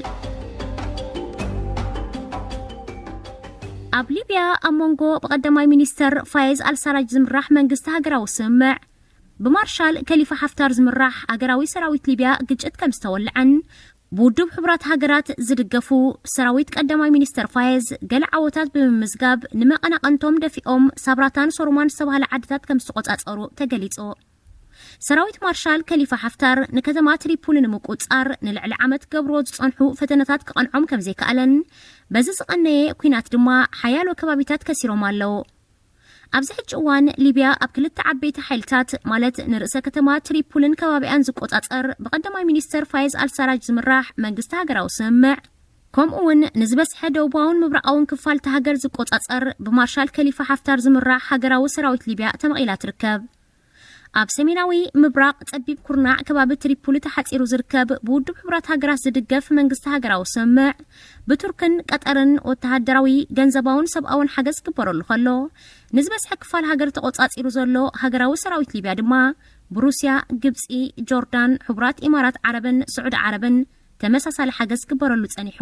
ኣብ ሊብያ ኣብ መንጎ በቀዳማይ ሚኒስተር ፋይዝ አልሳራጅ ዝምራሕ መንግስቲ ሃገራዊ ስምዕ ብማርሻል ከሊፋ ሓፍታር ዝምራሕ ሃገራዊ ሰራዊት ሊብያ ግጭት ከም ዝተወልዐን ብውድብ ሕብራት ሃገራት ዝድገፉ ሰራዊት ቀዳማይ ሚኒስተር ፋይዝ ገለ ዓወታት ብምምዝጋብ ንመቐናቐንቶም ደፊኦም ሳብራታን ሶርማን ዝተባህለ ዓድታት ከም ዝተቆጻጸሩ ተገሊጹ ሰራዊት ማርሻል ከሊፋ ሓፍታር ንከተማ ትሪፖሊ ንምቁጻር ንልዕሊ ዓመት ገብሮ ዝጸንሑ ፈተነታት ክቐንዖም ከም ዘይከኣለን በዚ ዝቐነየ ኩናት ድማ ሓያሎ ከባቢታት ከሲሮም ኣለዉ ኣብዚ ሕጂ እዋን ሊብያ ኣብ ክልተ ዓበይቲ ሓይልታት ማለት ንርእሰ ከተማ ትሪፖሊን ከባቢያን ዝቆጻጸር ብቀዳማይ ሚኒስተር ፋይዝ አልሳራጅ ዝምራሕ መንግስቲ ሃገራዊ ስምዕ ከምኡውን ንዝበስሐ ደቡባውን ምብራቃውን ክፋል ሃገር ዝቆጻጸር ብማርሻል ከሊፋ ሓፍታር ዝምራሕ ሃገራዊ ሰራዊት ሊብያ ተመቒላ ትርከብ ኣብ ሰሜናዊ ምብራቅ ጸቢብ ኩርናዕ ከባቢ ትሪፖሊ ተሓጺሩ ዝርከብ ብውድብ ሕብራት ሃገራት ዝድገፍ መንግስቲ ሃገራዊ ስምዕ ብቱርክን ቀጠርን ወተሃደራዊ ገንዘባውን ሰብኣውን ሓገዝ ክበረሉ ከሎ ንዝበስሐ ክፋል ሃገር ተቆጻጺሩ ዘሎ ሃገራዊ ሰራዊት ሊብያ ድማ ብሩስያ፣ ግብጺ፣ ጆርዳን፣ ሕብራት ኢማራት ዓረብን ስዑድ ዓረብን ተመሳሳሊ ሓገዝ ክበረሉ ጸኒሑ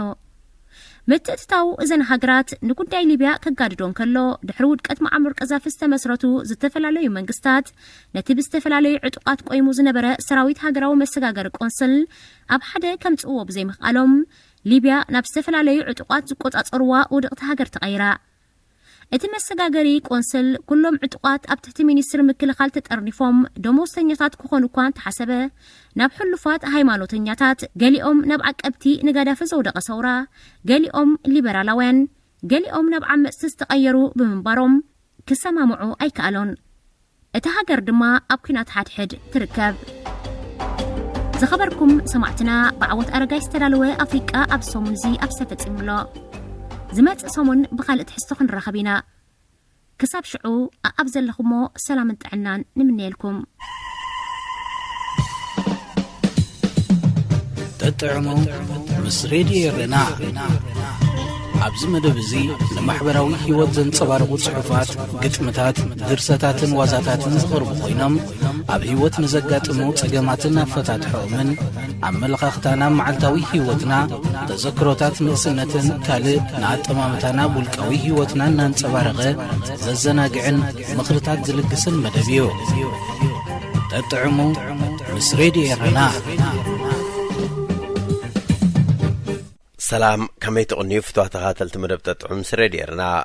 ምትእትታው እዘን ሃገራት ንጉዳይ ሊብያ ከጋድዶን ከሎ ድሕሪ ውድቀት ማዕመር ቀዛፊ ዝተመስረቱ ዝተፈላለዩ መንግስታት ነቲ ብዝተፈላለዩ ዕጡቃት ቆይሙ ዝነበረ ሰራዊት ሃገራዊ መሰጋገሪ ቆንስል ኣብ ሓደ ከምጽእዎ ብዘይምኽኣሎም ሊብያ ናብ ዝተፈላለዩ ዕጡቃት ዝቆጻጸርዋ ውድቕቲ ሃገር ተቐይራ እቲ መሰጋገሪ ቆንስል ኩሎም ዕጡቃት ኣብ ትሕቲ ሚኒስትር ምክልኻል ተጠርኒፎም ደሞዝተኛታት ክኾኑ እኳ እንተሓሰበ ናብ ሕሉፋት ሃይማኖተኛታት ገሊኦም ናብ ዓቀብቲ ንጋዳፊ ዘውደቐ ሰውራ ገሊኦም ሊበራላውያን ገሊኦም ናብ ዓመፅቲ ዝተቐየሩ ብምንባሮም ክሰማምዑ ኣይከኣሎን እቲ ሃገር ድማ ኣብ ኩናት ሓድሕድ ትርከብ ዝኸበርኩም ሰማዕትና ብዓወት ኣረጋይ ዝተዳለወ ኣፍሪቃ ኣብ ሰሙን እዚ ኣብ ዝተፈጺሙሎ ዝመጽእ ሰሙን ብኻልእ ትሕዝቶ ክንራኸብ ኢና ክሳብ ሽዑ ኣብ ዘለኹሞ ሰላምን ጥዕናን ንምንየልኩም ተጥዕሙ ምስ ሬድዮ የረና ኣብዚ መደብ እዚ ንማሕበራዊ ህይወት ዘንጸባርቑ ጽሑፋት ግጥምታት ድርሰታትን ዋዛታትን ዝቐርቡ ኮይኖም ኣብ ህይወት ንዘጋጥሙ ጸገማትን ኣፈታትሖምን ኣመለኻኽታና መዓልታዊ ህይወትና ተዘክሮታት ንእስነትን ካልእ ንኣጠማምታና ውልቃዊ ህይወትና እናንጸባረቐ ዘዘናግዕን ምኽርታት ዝልግስን መደብ እዩ ተጥዕሙ ምስ ሬድዮ የረና سلام كما يتقنيو فتوى تغاتل تمدب تطعم سريديرنا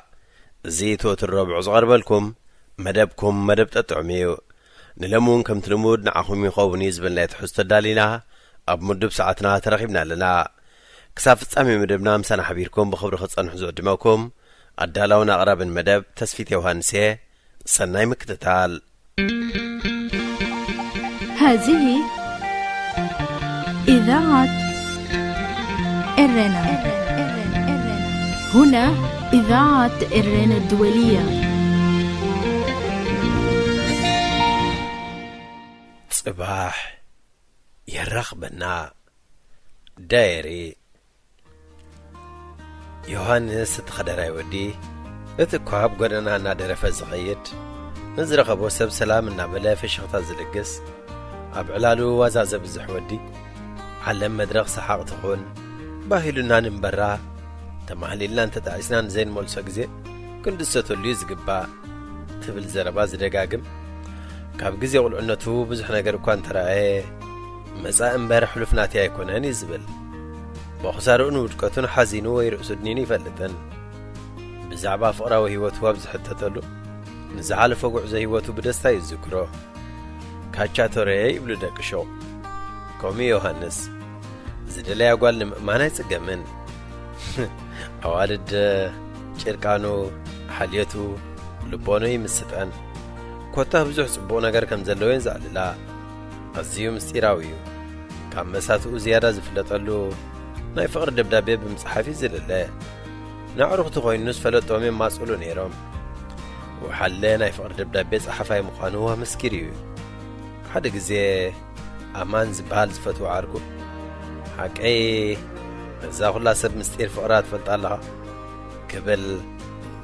زيتو الربع زغربلكم مدبكم مدب تطعميو نلمون كم تلمود نعخم يخوبني زبن لا يتحس تدالينا ኣብ ምድብ ሰዓትና ተረኺብና ኣለና ክሳብ ፍጻሜ መደብና ምሳና ሓቢርኩም ብኽብሪ ክጸንሑ ዝዕድመኩም ኣዳላውን ኣቕራብን መደብ ተስፊት ዮሃንስ ሰናይ ምክትታል هذه إذاعة إرنا هنا إذاعة إرنا الدولية صباح يرغبنا دايري يوهانس تخدراي ودي اتكواب قدنا نادر فزغيد نزرقبو سب سلام نابلا في شخطة زلقس أبعلالو وزازة بزحودي علم مدرق سحاق تخون باهلنا نمبرا تمحلي لنا انت تعيسنان زين مولسا قزي كن دستو اللي يزقبا تبل زرباز دقاقم كاب قزي قلعنتو بزحنا قربكوان ترى مساء امبارح حلفناتي ايكوناني زبل بخسارو نوجكتون حزينو ويرقصدنيني فلتن بزعبا فقرا وهيوتو بزحتتلو نزعل فوق زي هيوتو بدستا يذكرو كاتشاتوري يبلو دقشو كومي يوهانس زدلا يقول لمأمانا يتقمن أوالد شركانو حاليتو لبونو يمستقن كوتا بزوح صبو نگر كم زلوين زعل لا أزيو مستيراويو كام مساتو زيادة زفلتلو ناي فقر دبدابي بمصحفي زللا نعرف تغوين نس فلتومي مسؤولو نيروم وحلي ناي فقر دبدابي صحفاي مقانوها مسكريو حدا قزي أمان زبال زفتو عاركو حقي زاخو الله سب مستير فقرات فلتالها قبل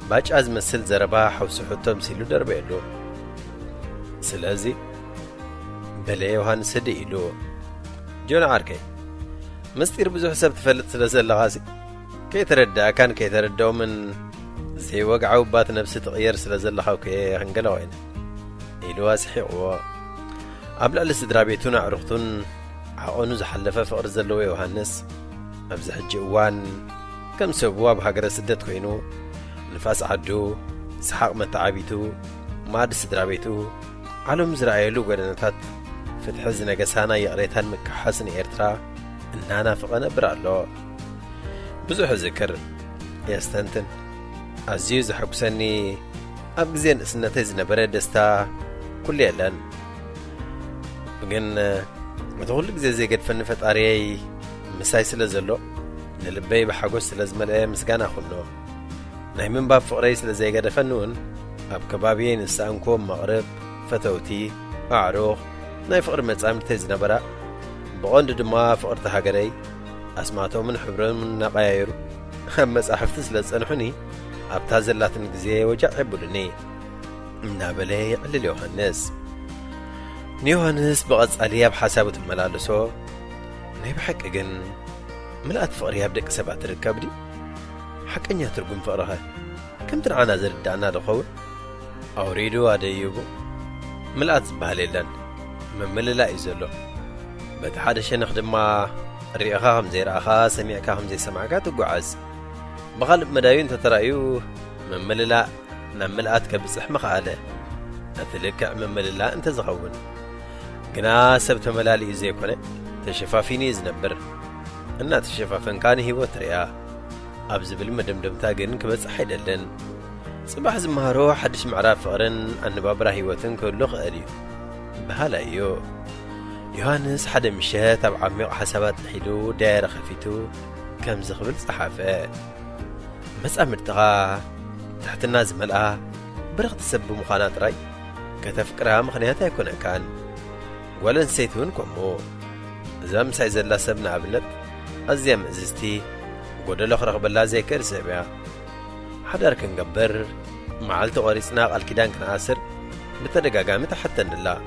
باج از مسل زربا حوسو حتو مسيلو دربيلو سلازي بلي يوهان سديلو جون عاركي مستير بزو حساب تفلت سلازل لغازي كي تردى كان كي تردو من زي وقعو بات نفسي تغير سلازل لغاو كي هنقلو وين إلو واسحي قبل الاستدرابيتون عرفتون عقونو زحلفة فقر زلوي يوهانس أبزح الجوان كم سبوا بحقر سدت كوينو نفاس عدو سحاق متعابيتو ماد استدرابيتو علم زرعيلو قدنتات فتح زنقسانا يقريتان مكحسن إيرترا إنانا فقنا برالو بزوح ذكر يستنتن عزيز حكسني أبقزين اسنتي زنبري دستا كل يلان بقن متغلق زي قد فن فتاريي مساي سلازلو نلبي بحاقوس سلازملأي مسقانا خلو ناي من باب فقري سلازي قد فنون أب كبابين السانكوم مغرب فتوتي أعروخ ناي فقر متسام تيزنا برا بغند دما فقر تحقري أسمعتو من حبرون من نقايرو أما سأحفت سلازنحني أب تازلاتن قزي وجع عبولني منابلي علل يوهانس نيوهانس بغض عليها بحسابة الملالسو ناي بحق اجن ملأت فقريها بدك سبعة تركب دي حق انيا ترقم فقرها كم تنعانا زرد دعنا دخول أوريدو عديبو ملأت بهاليلان من مللا إزولو بتحاد شي نخدم ما ريقها هم زي رأخا سميعكا هم زي سمعكا تقعز بغالب مدايون تترأيو من مللا نملأت كبسح مخالة أتلك من مللا انت زغون قنا سبت ملالي زي كونه تشفافيني زنبر إنها تشفافن كان هي وتريا أبز بالمدمدم تاجن كبس حيدلن صباح زمهرو حدش معرف فقرن أن بابرا هيوتن كله قاليو بهالايو يوهانس حدا مشاه تبع عميق حسابات الحلو داير خفيتو كم زخبل صحافة مسألة مرتغا تحت الناس ملأ برغ تسبب مخانات راي كتفكرها مخنياتها يكون كان ولا نسيتون كمو زم سايزلا سبنا عبنت أزيام إزستي قد الأخرى قبل زي كرسي بيا حدار كنقبر معالت غاريسنا الكيدان كناسر بتدقى قامت حتى نلا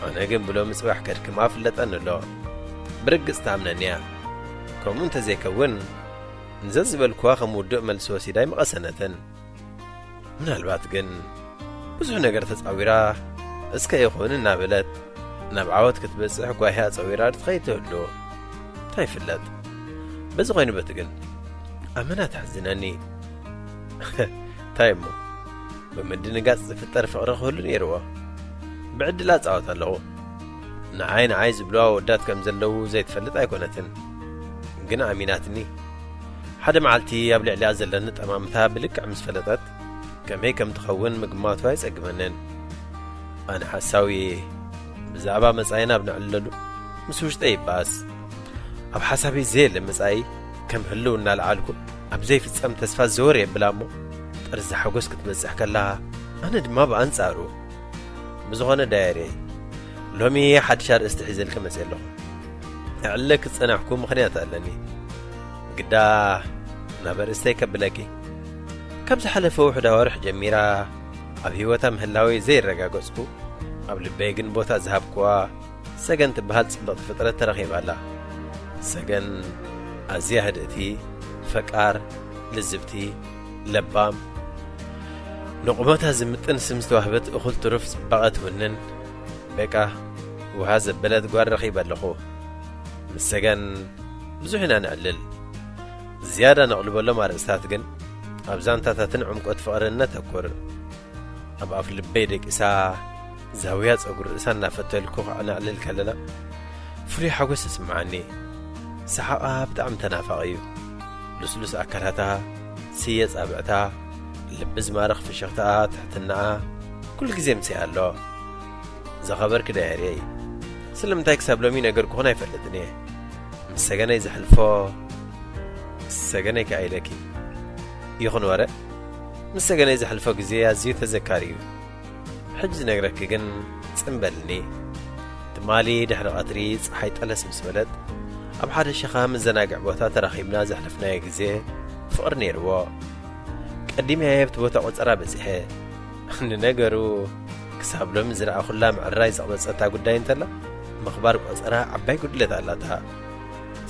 أنا قم بلو مسبح كرك ما فلت أن لا برق استعمنا نيا كومون تزي كون نزز بالكواخ مودع ملسوسي دايم غسنة من البات قن بزو نقر تتصاويرا اسكا يخون النابلت نبعوت كتبسح قواهي تصويرات تخيته له تايفلت بس غينو بتقن أمنا تحزناني تايمو بمدينة قاس في الطرف أرخه لنيروا بعد لا تعوت له ንዓይ ዝብልዋ ወዳት ከም ዘለዉ ዘይትፈልጥ ኣይኮነትን ግን ኣሚናትኒ ሓደ መዓልቲ ኣብ ልዕሊኣ ዘለኒ ጠማምታ ብልክዕ ምስ ፈለጠት ከመይ ከም ትኸውን ምግማቱ ኣይጸግመንን ኣነ ሓሳዊ ብዛዕባ መጻይና ብንዕለሉ ምስ ውሽጠ ይባስ ኣብ ሓሳቢ ዘየለ መጻኢ ከም ህልው እናልዓልኩ ኣብ ዘይፍጸም ተስፋ ዘወር የብላ እሞ ጠርዚ ሓጐስ ክትበጽሕ ከላ ኣነ ድማ ብኣንጻሩ ብዝኾነ ዳየርየይ ሎሚ ሓድሽ ኣርእስቲ ሒዘልከ መጽእ ኣለኹ ዕለ ክጸናሕኩ ምኽንያት ኣለኒ ግዳ ናብ ኣርእስተይ ከብለኪ ካብ ዝሓለፈ ውሕዳ ወርሕ ጀሚራ ኣብ ህይወታ ምህላዊ ዘይረጋገጽኩ ኣብ ልበይ ግን ቦታ ዝሃብክዋ ሰገን ትበሃል ጽብቕቲ ፍጥረት ተረኺባላ ሰገን ኣዝያ ህድእቲ ፈቃር ልዝብቲ ለባም ንቑመታ ዝምጥን ስም ዝተዋህበት እኹል ትሩፍ ጽባቐ ትውንን በቃ ውሃ ዘበለት ጓል ረኺብ ኣለኹ ምስ ሰገን ብዙሕ ኢና ንዕልል ዝያዳ ነቕልበሎም ኣርእስታት ግን ኣብ ዛንታታትን ዕምቆት ፍቕርን ነተኩር ኣብ ኣፍ ልበይ ደቂሳ ዛውያ ጸጉሪ ርእሳ እናፈተልኩ ንዕልል ከለና ፍሉይ ሓጐስ ይስምዓኒ ሰሓቓ ብጣዕሚ ተናፋቕ እዩ ልስሉስ ኣካላታ ስየ ጻብዕታ ልቢ ዝማርኽ ፍሽኽተኣ ትሕትናኣ ኩሉ ግዜ ምፅእ ኣሎ ዘኸበርክ ዳየርየይ ስለምንታይ ክሳብ ሎሚ ነገር ክኾን ኣይፈልጥን እየ ምስ ሰገነይ ዘሕልፎ ሰገነይ ከኣይለኪ ይኹን ወረ ምስ ሰገነይ ዘሕልፎ ግዜ ኣዝዩ ተዘካሪ እዩ ሕጂ ዝነግረኪ ግን ጽምበልኒ ትማሊ ድሕሪ ቐትሪ ፀሓይ ጠለስ ምስ በለት ኣብ ሓደ ሸኻ መዘናግዕ ቦታ ተራኺብና ዘሕለፍናዮ ግዜ ፍቕሪ ነይርዎ ቀዲመያ ኣብቲ ቦታ ቖፀራ በፂሐ ንነገሩ ክሳብ ሎሚ ዝረኣኹላ ምዕራይ ዘቕበፀታ ጉዳይ እንተላ ምኽባር ቈፀራ ዓባይ ጉድለት ኣላታ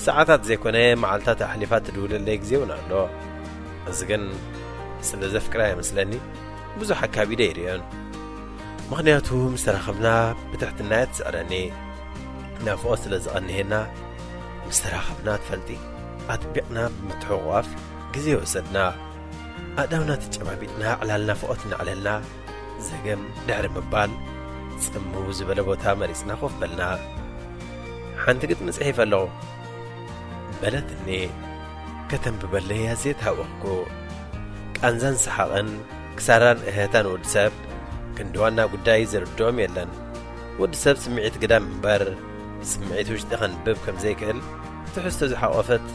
ሰዓታት ዘይኮነ መዓልታት ኣሕሊፋ ትድውለለይ ግዜ እውን ኣሎ እዚ ግን ስለ ዘፍቅራ ይመስለኒ ብዙሕ ኣካቢደ ይርዮን ምኽንያቱ ምስ ተራኸብና ብትሕትናያ ትስዕረኒ ናፍቆ ስለ ዝቐንየና ምስ ተራኸብና ትፈልጢ ኣጥቢቕና ብምትሕቑቓፍ ግዜ ወሰድና ኣእዳውና ተጨባቢጥና ዕላል ናፍቆት እናዕለልና ዘገም ድሕሪ ምባል ጽምው ዝበለ ቦታ መሪፅና ኮፍ በልና ሓንቲ ግጥሚ ጽሒፍ ኣለኹ በለትኒ ከተንብበለይ ኣዝየ ታወቕኩ ቃንዛን ሰሓቕን ክሳራን እህታን ወዲ ሰብ ክንድዋና ጉዳይ ዝርድኦም የለን ወዲ ሰብ ስምዒት ግዳም እምበር ስምዒት ውሽጢ ኸንብብ ከም ዘይክእል ትሕዝቶ ዝሓቖፈት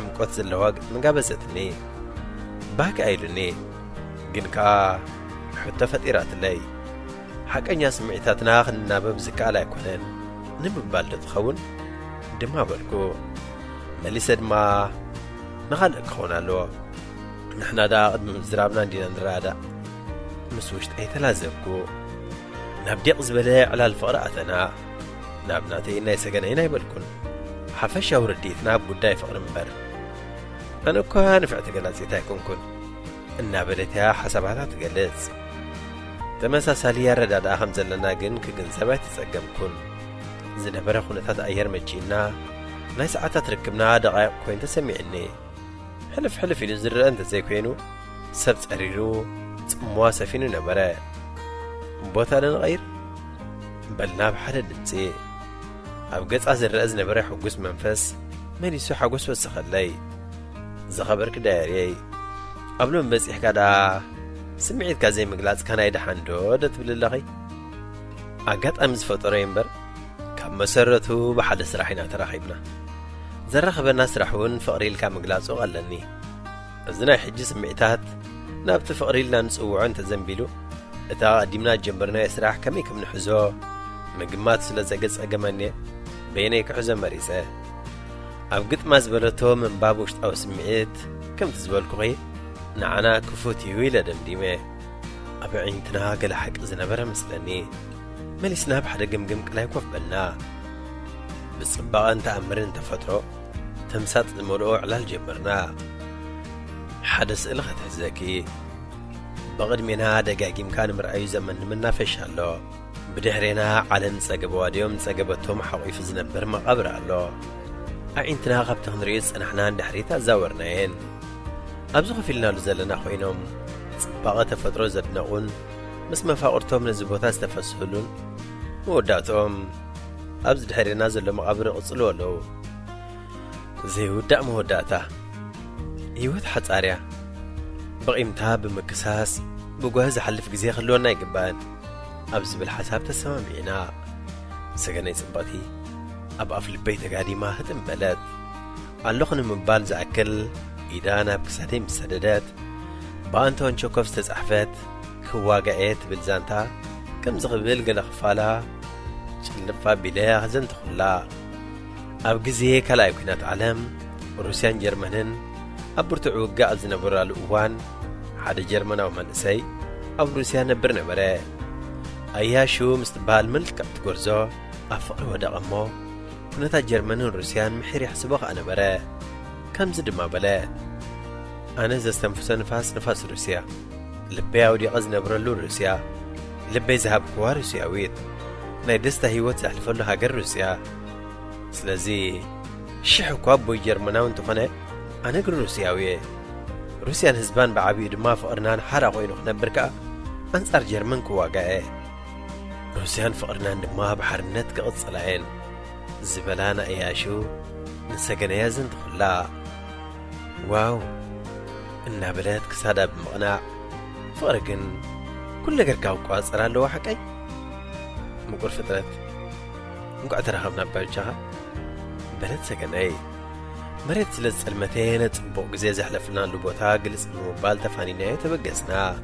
ዕምቆት ዘለዋ ግጥሚ ጋበዘትኒ ባክ ኣይሉኒ ግን ከዓ ሕቶ ፈጢራትለይ ሓቀኛ ስምዒታትና ክንናበብ ዝከኣል ኣይኮነን ንምባል ዶ ትኸውን ድማ በልኩ መሊሰ ድማ ንኻልእ ክኸውን ኣለዎ ንሕና ዳ ቅድሚ ምዝራብና እንዲና ንረዳእ ምስ ውሽጠይ ተላዘብኩ ናብ ዲቕ ዝበለ ዕላል ፍቕሪ ኣተና ናብ ናተይ ናይ ሰገነይና ኣይበልኩን ሓፈሻዊ ርዲእት ናብ ጉዳይ ፍቕሪ እምበር ኣነ እኳ ንፍዕቲ ገላጺት ኣይኮንኩን እናበለትያ ሓሳባታ ትገልጽ ተመሳሳሊ ኣረዳድኣ ከም ዘለና ግን ክግንዘብ ኣይትጸገምኩን ዝነበረ ኩነታት ኣየር መጪና ናይ ሰዓታት ርክብና ደቓይቕ ኮይኑ ተሰሚዕኒ ሕልፍ ኢሉ ዝርአ እንተዘይኮይኑ ሰብ ጸሪሩ ጽምዋ ሰፊኑ ነበረ ቦታ ንቐይር በልና ብሓደ ድምፂ ኣብ ገጻ ዝርአ ዝነበረ ሕጉስ መንፈስ መሊሱ ሓጐስ ወሰኸለይ ዘኸበርክ ዳየርየይ ኣብ ሎም በፂሕካ ዳ ስምዒትካ ዘይምግላጽካ ናይ ደሓን ዶ ትብል ኣለኺ ኣጋጣሚ ዝፈጠሮ እምበር ካብ መሰረቱ ብሓደ ስራሕ ኢና ተራኺብና ዘራኸበና ስራሕ እውን ፍቕሪ ኢልካ ምግላጹ ኣለኒ እዚ ናይ ሕጂ ስምዒታት ናብቲ ፍቕሪ ኢልና ንጽውዖ እንተዘንቢሉ እታ ቀዲምና ጀመርናዮ ስራሕ ከመይ ከም ንሕዞ ምግማት ስለ ዘገጸገመኒ በየነይ ክሕዞ መሪፀ ኣብ ግጥማ ዝበለቶ ምንባብ ውሽጣዊ ስምዒት ከምቲ ዝበልኩኺ ንዓና ክፉት እዩ ኢለ ደምዲመ ኣብ ዒንትና ገለ ሓቂ ዝነበረ መስለኒ መሊስና ብሓደ ግምግም ቅላይ ኮፍ በልና ብጽባቐን ተኣምርን ተፈጥሮ ተምሳጥ ዝመልኦ ዕላል ጀመርና ሓደ ስእሊ ኸትሕዘኪ በቕድሜና ደጋጊምካ ንምርኣዩ ዘመን ምናፈሻ ኣሎ ብድሕሬና ዓለም ጸገበ ዋድዮም ጸገበቶም ሓቒፉ ዝነበር መቓብር ኣሎ ኣዒንትና ካብቲ ክንሪኦ ዝጸናሕና እንድሕሪት ኣዛወርናየን ኣብዚ ኸፍ ኢልናሉ ዘለና ኾይኖም ጽባቐ ተፈጥሮ ዘድነቑን ምስ መፋቕርቶም ነዚ ቦታ ዝተፈስህሉን መወዳእቶም أبز دحري نازل لمقابر قصلوا له زي ودأ موداتا هيوت حد أريا بقيمتها بمكساس بجواز حلف جزية خلونا يقبان أبز بالحساب تسمعينا سجني صباتي أبقى في البيت قاعدي ما هتم بلد اللقن من بال زعكل إيدانا بكساتي مسددات بانتون شوكوف تزحفت كواقعيت بالزانتا كم زغبل قل خفالها شلفا بلاه زنت خلا أب جزيه كلا يكونت علم روسيان جرمنن أبرتعو قاعد زنبرا الأوان حدا جرمنا ومنسي أب روسيا نبر نبره أيها شو مستبال ملك أبتقرزو أفقر ودا أمو كنتا جرمن روسيان محير يحسبوخ أنا برا كم زد ما بلا أنا زستنفس نفاس روسيا لبي عودي قزنا برلو روسيا لبي ذهب كوا روسياويت نايدستا هيوت زحلفلو هاجر روسيا سلازي شحو كوابو جرمنا وانتقنا أنا قر روسياوية روسيان هزبان بعبيد ما فقرنان حرا غوينو خنبركا أنصار جرمن كواقعي روسيان فقرنان دما بحرنت كقص العين زبلانا اياشو نسجن يازن تخلا واو إنها بلاد كسادة بمقنع فرقن كل قرقاو قواصر له حقي مقر فترة مقع ترخبنا ببالجها بلد سجن اي مريت سلس المتين تبوق زي زحلفنا لبوتا قلس بالموبال تفانينا تبقسنا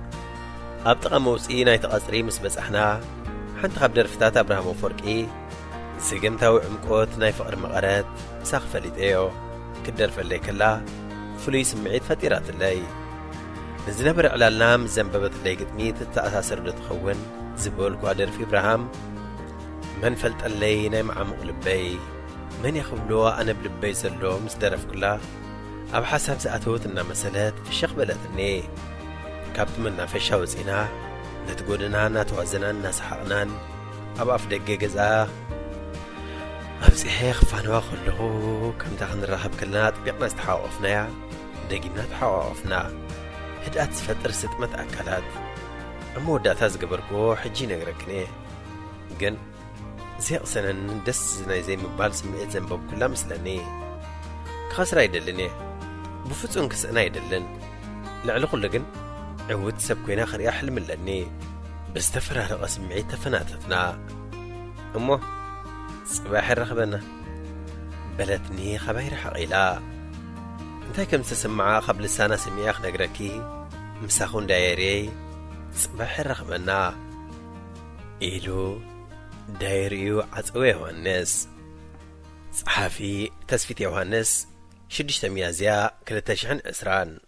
أبتقى موسئينا يتقصري مسبس احنا حنت خبدر فتاة أبراهام وفرقي سجمتاو عمقوت ناي فقر مقارات ساق فليت ايو كدر فلي كلا فلي سمعيت فتيرات اللي نزنبر علالنام زنببت اللي قدميت التأساسر لتخون زبول قادر في إبراهام من فلت اللي نايم عمق لبي من يخبلوا أنا بلبي سلو مسدرف كلا أب حسب سأتوت إنا مسالات في الشيخ بلدني كابت منا في الشوزينا نتقودنا نتوازنا نسحقنا أب أفدق جزاه أبزي هيخ فانوا خلوه كم تاخن الرهب كلنا طبيقنا استحاوفنا يا دقينا تحاوفنا هدأت فتر ستمت أكلات أمو داتا زقبركو حجي نقركني قن زي أصلا ندس زي مبال سمعيت زنباب كلها مسلني خاسر يدلني بفتون كسأنا يدلن لعلقو لقن عود سبكوين آخر يحلم لأني بس تفرح رقا سمعيت تفناتتنا أمو صباح الرخبنا بلدني خباير حقيلا انتا كم تسمعا قبل السنة سمياخ نقركي مساخون دايري صباح الرخبنا إيلو دايريو عطوي يوهنس صحافي تسفيت يوهنس شدش تميازيا كلتشحن أسران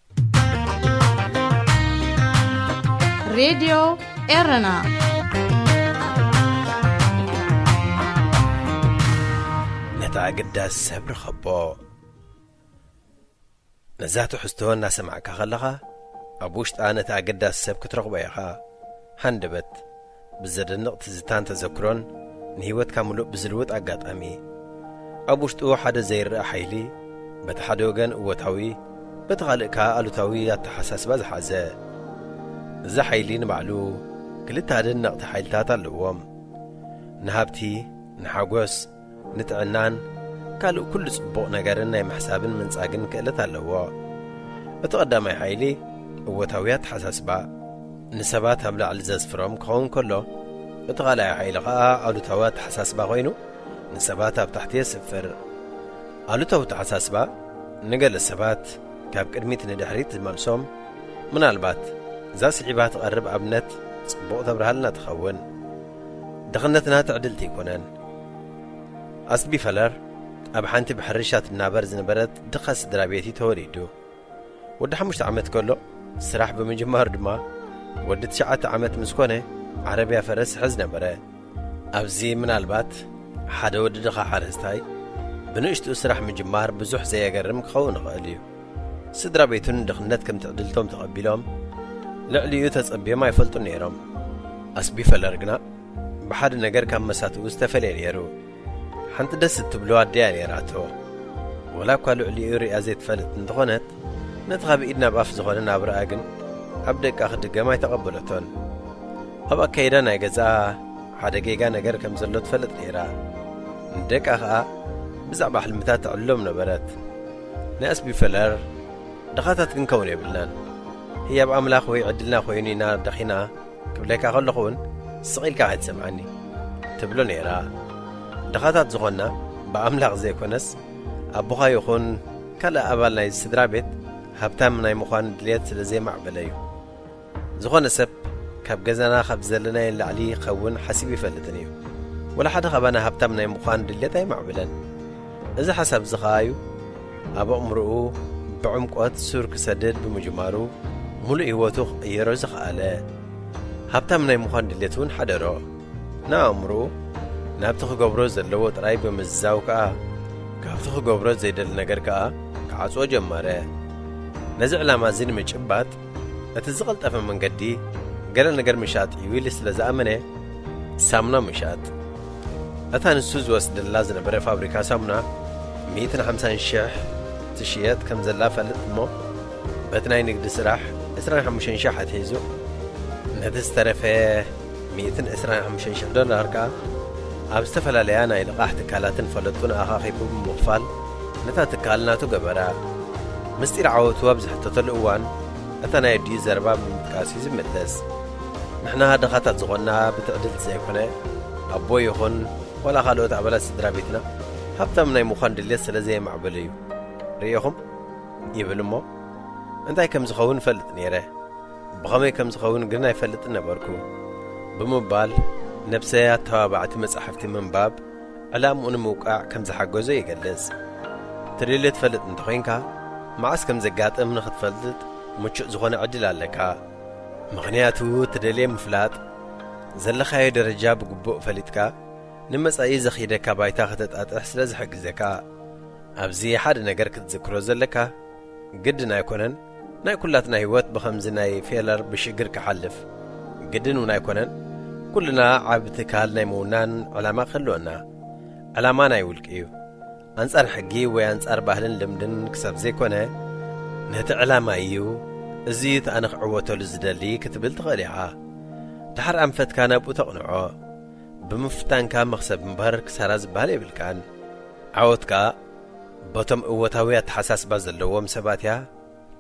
راديو إرنا نتعقد السبر خبو نزاتو حستون ناس معك خلقا أبوشت أنا تعقد السب كترغب يخا هندبت بزد النقط زتان تذكرون نهيوت كاملو بزلوت أقات أمي أبوشت أو حدا زير حيلي بتحدوغن وتاوي بتغالقها ألوتاوي التحساس باز حزا زا حيلي نبعلو كلت هذا النقط حيلتاتا اللوام نهابتي نحاقوس نتعنان قالوا كل صبوق نقارنا محسابن من ساقن كالتا اللوا اتقدم حيلي وتاويات حساسبا نسبات هبلع الزاز فروم كون كله اتغالى حيلقاء ألوتاوات حساسبا غينو نسباتها بتحتية صفر ألوتاوات حساسبا نقل السبات كاب كرميت ندحريت الملسوم من البات زا سعيبات تقرب أبنت صبوق تبرهلنا تخون دخلنتنا تعدلتي كونان أصبي فلر أب حانتي بحرشات النابر زنبرت دقس درابيتي توريدو ود حمشت عمت كله سراح بمجمهر دما ودت شعات عمت مسكونة عربية فرس حزن برا أبزي من البات حدا ود دقا حارستاي بنشتو سراح مجمهر بزوح زي أقرم خون غاليو سدرابيتون دخلنت كم تعدلتهم تقبلهم لعليو تسقبي ما يفلتو نيرم أصبي فلرقنا بحد نقر كم مساتو استفلين يرو حنت دست تبلو عدياني راتو ولا قالوا علي رئازيت فلت انتغنت نتغى بإيدنا بأف زغننا برأقن أبدك أخد ما يتقبلتون أبا كيدانا يقزا حدا جيغا نقر كم زلوت فلت ليرا ደቃ ኸኣ ብዛዕባ ሕልምታት ትዕሎም ነበረት ንኣስ ቢፈለር ድኻታት ክንከውን የብልናን ህያብ ኣምላኽ ወይ ዕድልና ኮይኑ ኢና ደኺና ክብለካ ከለኹውን ስቒልካ ኣይትሰምዓኒ ትብሎ ነይራ ድኻታት ዝኾንና ብኣምላኽ ዘይኮነስ ኣቦኻ ይኹን ካልእ ኣባል ናይ ስድራ ቤት ሃብታም ናይ ምዃን ድልየት ስለ ዘይማዕበለ እዩ ዝኾነ ሰብ ካብ ገዛና ካብ ዘለናይ ላዕሊ ኸውን ሓሲብ ይፈልጥን እዩ ወላ ሓደ ኸባና ሃብታም ናይ ምዃን ድልየት ኣይማዕብለን እዚ ሓሳብ እዚ ኸኣ እዩ ኣብ ኣእምርኡ ብዕምቆት ሱር ክሰድድ ብምጅማሩ ሙሉእ ህይወቱ ክቕይሮ ዝኸኣለ ሃብታም ናይ ምዃን ድልየት እውን ሓደሮ ንኣእምርኡ ናብቲ ክገብሮ ዘለዎ ጥራይ ብምዝዛው ከኣ ካብቲ ክገብሮ ዘይደሊ ነገር ከኣ ክዓጽኦ ጀመረ ነዚ ዕላማ እዚ ንምጭባጥ እቲ ዝቐልጠፈ መንገዲ ገለ ነገር ምሻጥ እዩ ኢሉ ስለ ዝኣመነ ሳሙና ምሻጥ እታ ንሱ ዝወስደላ ዝነበረ ፋብሪካ ሳሙና 150,000 ትሽየጥ ከም ዘላ ፈልጥ እሞ በቲ ናይ ንግዲ ስራሕ 25,000 ኣትሒዙ ነቲ ዝተረፈ $125,000 ከኣ ኣብ ዝተፈላለያ ናይ ልቓሕ ትካላትን ፈለጡን ኣኻኺቡ ብምኽፋል ነታ ትካል ናቱ ገበራ ምስጢር ዓወቱ ኣብ ዝሕተተሉ እዋን እታ ናይ ኣዲኡ ዘረባ ብምጥቃስ እዩ ዝምለስ ንሕና ድኻታት ዝኾንና ብትዕድልቲ ዘይኮነ ኣቦ ይኹን ወላ ካልኦት ኣባላት ስድራ ቤትና ሃብታም ናይ ምዃን ድልየት ስለ ዘየማዕበሉ እዩ ርኢኹም ይብል እሞ እንታይ ከም ዝኸውን ፈልጥ ነይረ ብኸመይ ከም ዝኸውን ግን ኣይፈልጥን ነበርኩ ብምባል ነብሰይ ኣተባባዕቲ መጻሕፍቲ ምንባብ ዕላምኡ ንምውቃዕ ከም ዝሓገዞ ይገልጽ ትደልዮ ትፈልጥ እንተኾይንካ መዓስ ከም ዘጋጥም ንኽትፈልጥ ምቹእ ዝኾነ ዕድል ኣለካ ምኽንያቱ ትደልየ ምፍላጥ ዘለኻዮ ደረጃ ብግቡእ ፈሊጥካ ንመጻኢ ዘኺደካ ባይታ ኽተጣጥሕ ስለ ዝሕግዘካ ኣብዚ ሓደ ነገር ክትዝክሮ ዘለካ ግድን ኣይኮነን ናይ ኩላትና ህይወት ብኸምዚ ናይ ፌለር ብሽግር ክሓልፍ ግድን እውን ኣይኮነን ኩልና ዓብ ትካል ናይ ምውናን ዕላማ ክህልወና ዕላማ ናይ ውልቂ እዩ ኣንጻር ሕጊ ወይ ኣንጻር ባህልን ልምድን ክሰብ ዘይኮነ ነቲ ዕላማ እዩ እዚ ተኣነ ክዕወተሉ ዝደሊ ክትብል ትኽእል ኢኻ ድሓር ኣንፈትካ ናብኡ ተቕንዖ ብምፍታንካ መኽሰብ እምበር ክሳራ ዝበሃል የብልካን ዓወትካ በቶም እወታዊ ኣተሓሳስባ ዘለዎም ሰባት እያ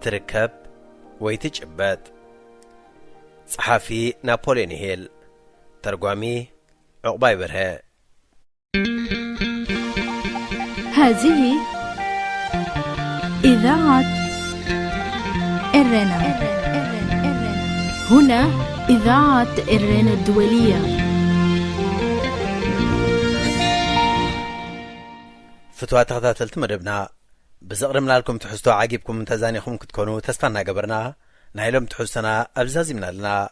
ትርከብ ወይ ትጭበጥ ጸሓፊ ናፖሌን ሂል ተርጓሚ ዕቑባይ በርሀ هذه إذاعة إرنا هنا إذاعة إرنا الدولية فتوات تخطاتلت مدبنا بزغرمنا لكم تحسوا عاقبكم تزانيكم كتكونوا تستنى قبرنا نايلهم تحسنا أبزازي من لنا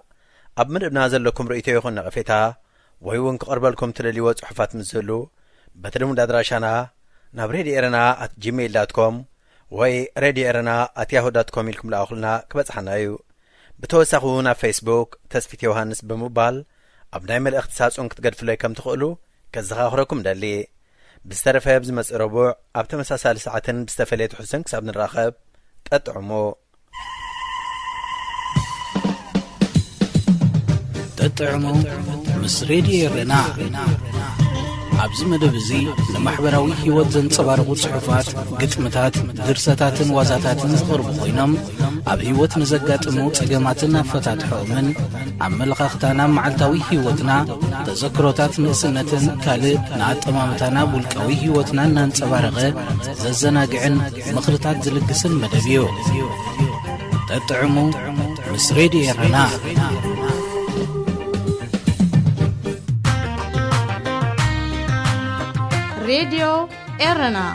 أب مدبنا زلكم رؤيتي يخون نغفيتا ويوان كقربالكم تلالي وصحفات مزلو بترمون دادراشانا ناب radio@gmail.com ወይ radio@yahoo.com ኢልኩም ላእኹልና ክበጽሓና እዩ ብተወሳኺ እውን ኣብ ፌስቡክ ተስፊት ዮሃንስ ብምባል ኣብ ናይ መልእኽቲ ሳጹን ክትገድፍለይ ከም ትኽእሉ ከዘኻኽረኩም ደሊ ብዝተረፈ ብዝመጽእ ረቡዕ ኣብ ተመሳሳሊ ሰዓትን ብዝተፈለየ ትሕዝቶን ክሳብ ንራኸብ ጠጥዕሞ ጠጥዕሞ ምስ ሬድዮ ኤረና ኣብዚ መደብ እዚ ንማሕበራዊ ህይወት ዘንጸባርቑ ጽሑፋት ግጥምታት ድርሰታትን ዋዛታትን ዝቐርቡ ኮይኖም ኣብ ህይወት ንዘጋጥሙ ጸገማትን ኣፈታትሖምን ኣመለኻኽታና መዓልታዊ ህይወትና ተዘክሮታት ንእስነትን ካልእ ንኣጠማምታና ውልቃዊ ህይወትና እናንጸባረቐ ዘዘናግዕን ምኽርታት ዝልግስን መደብ እዩ ጠጥዕሙ ምስ ሬድዮ ኤረና راديو إرنا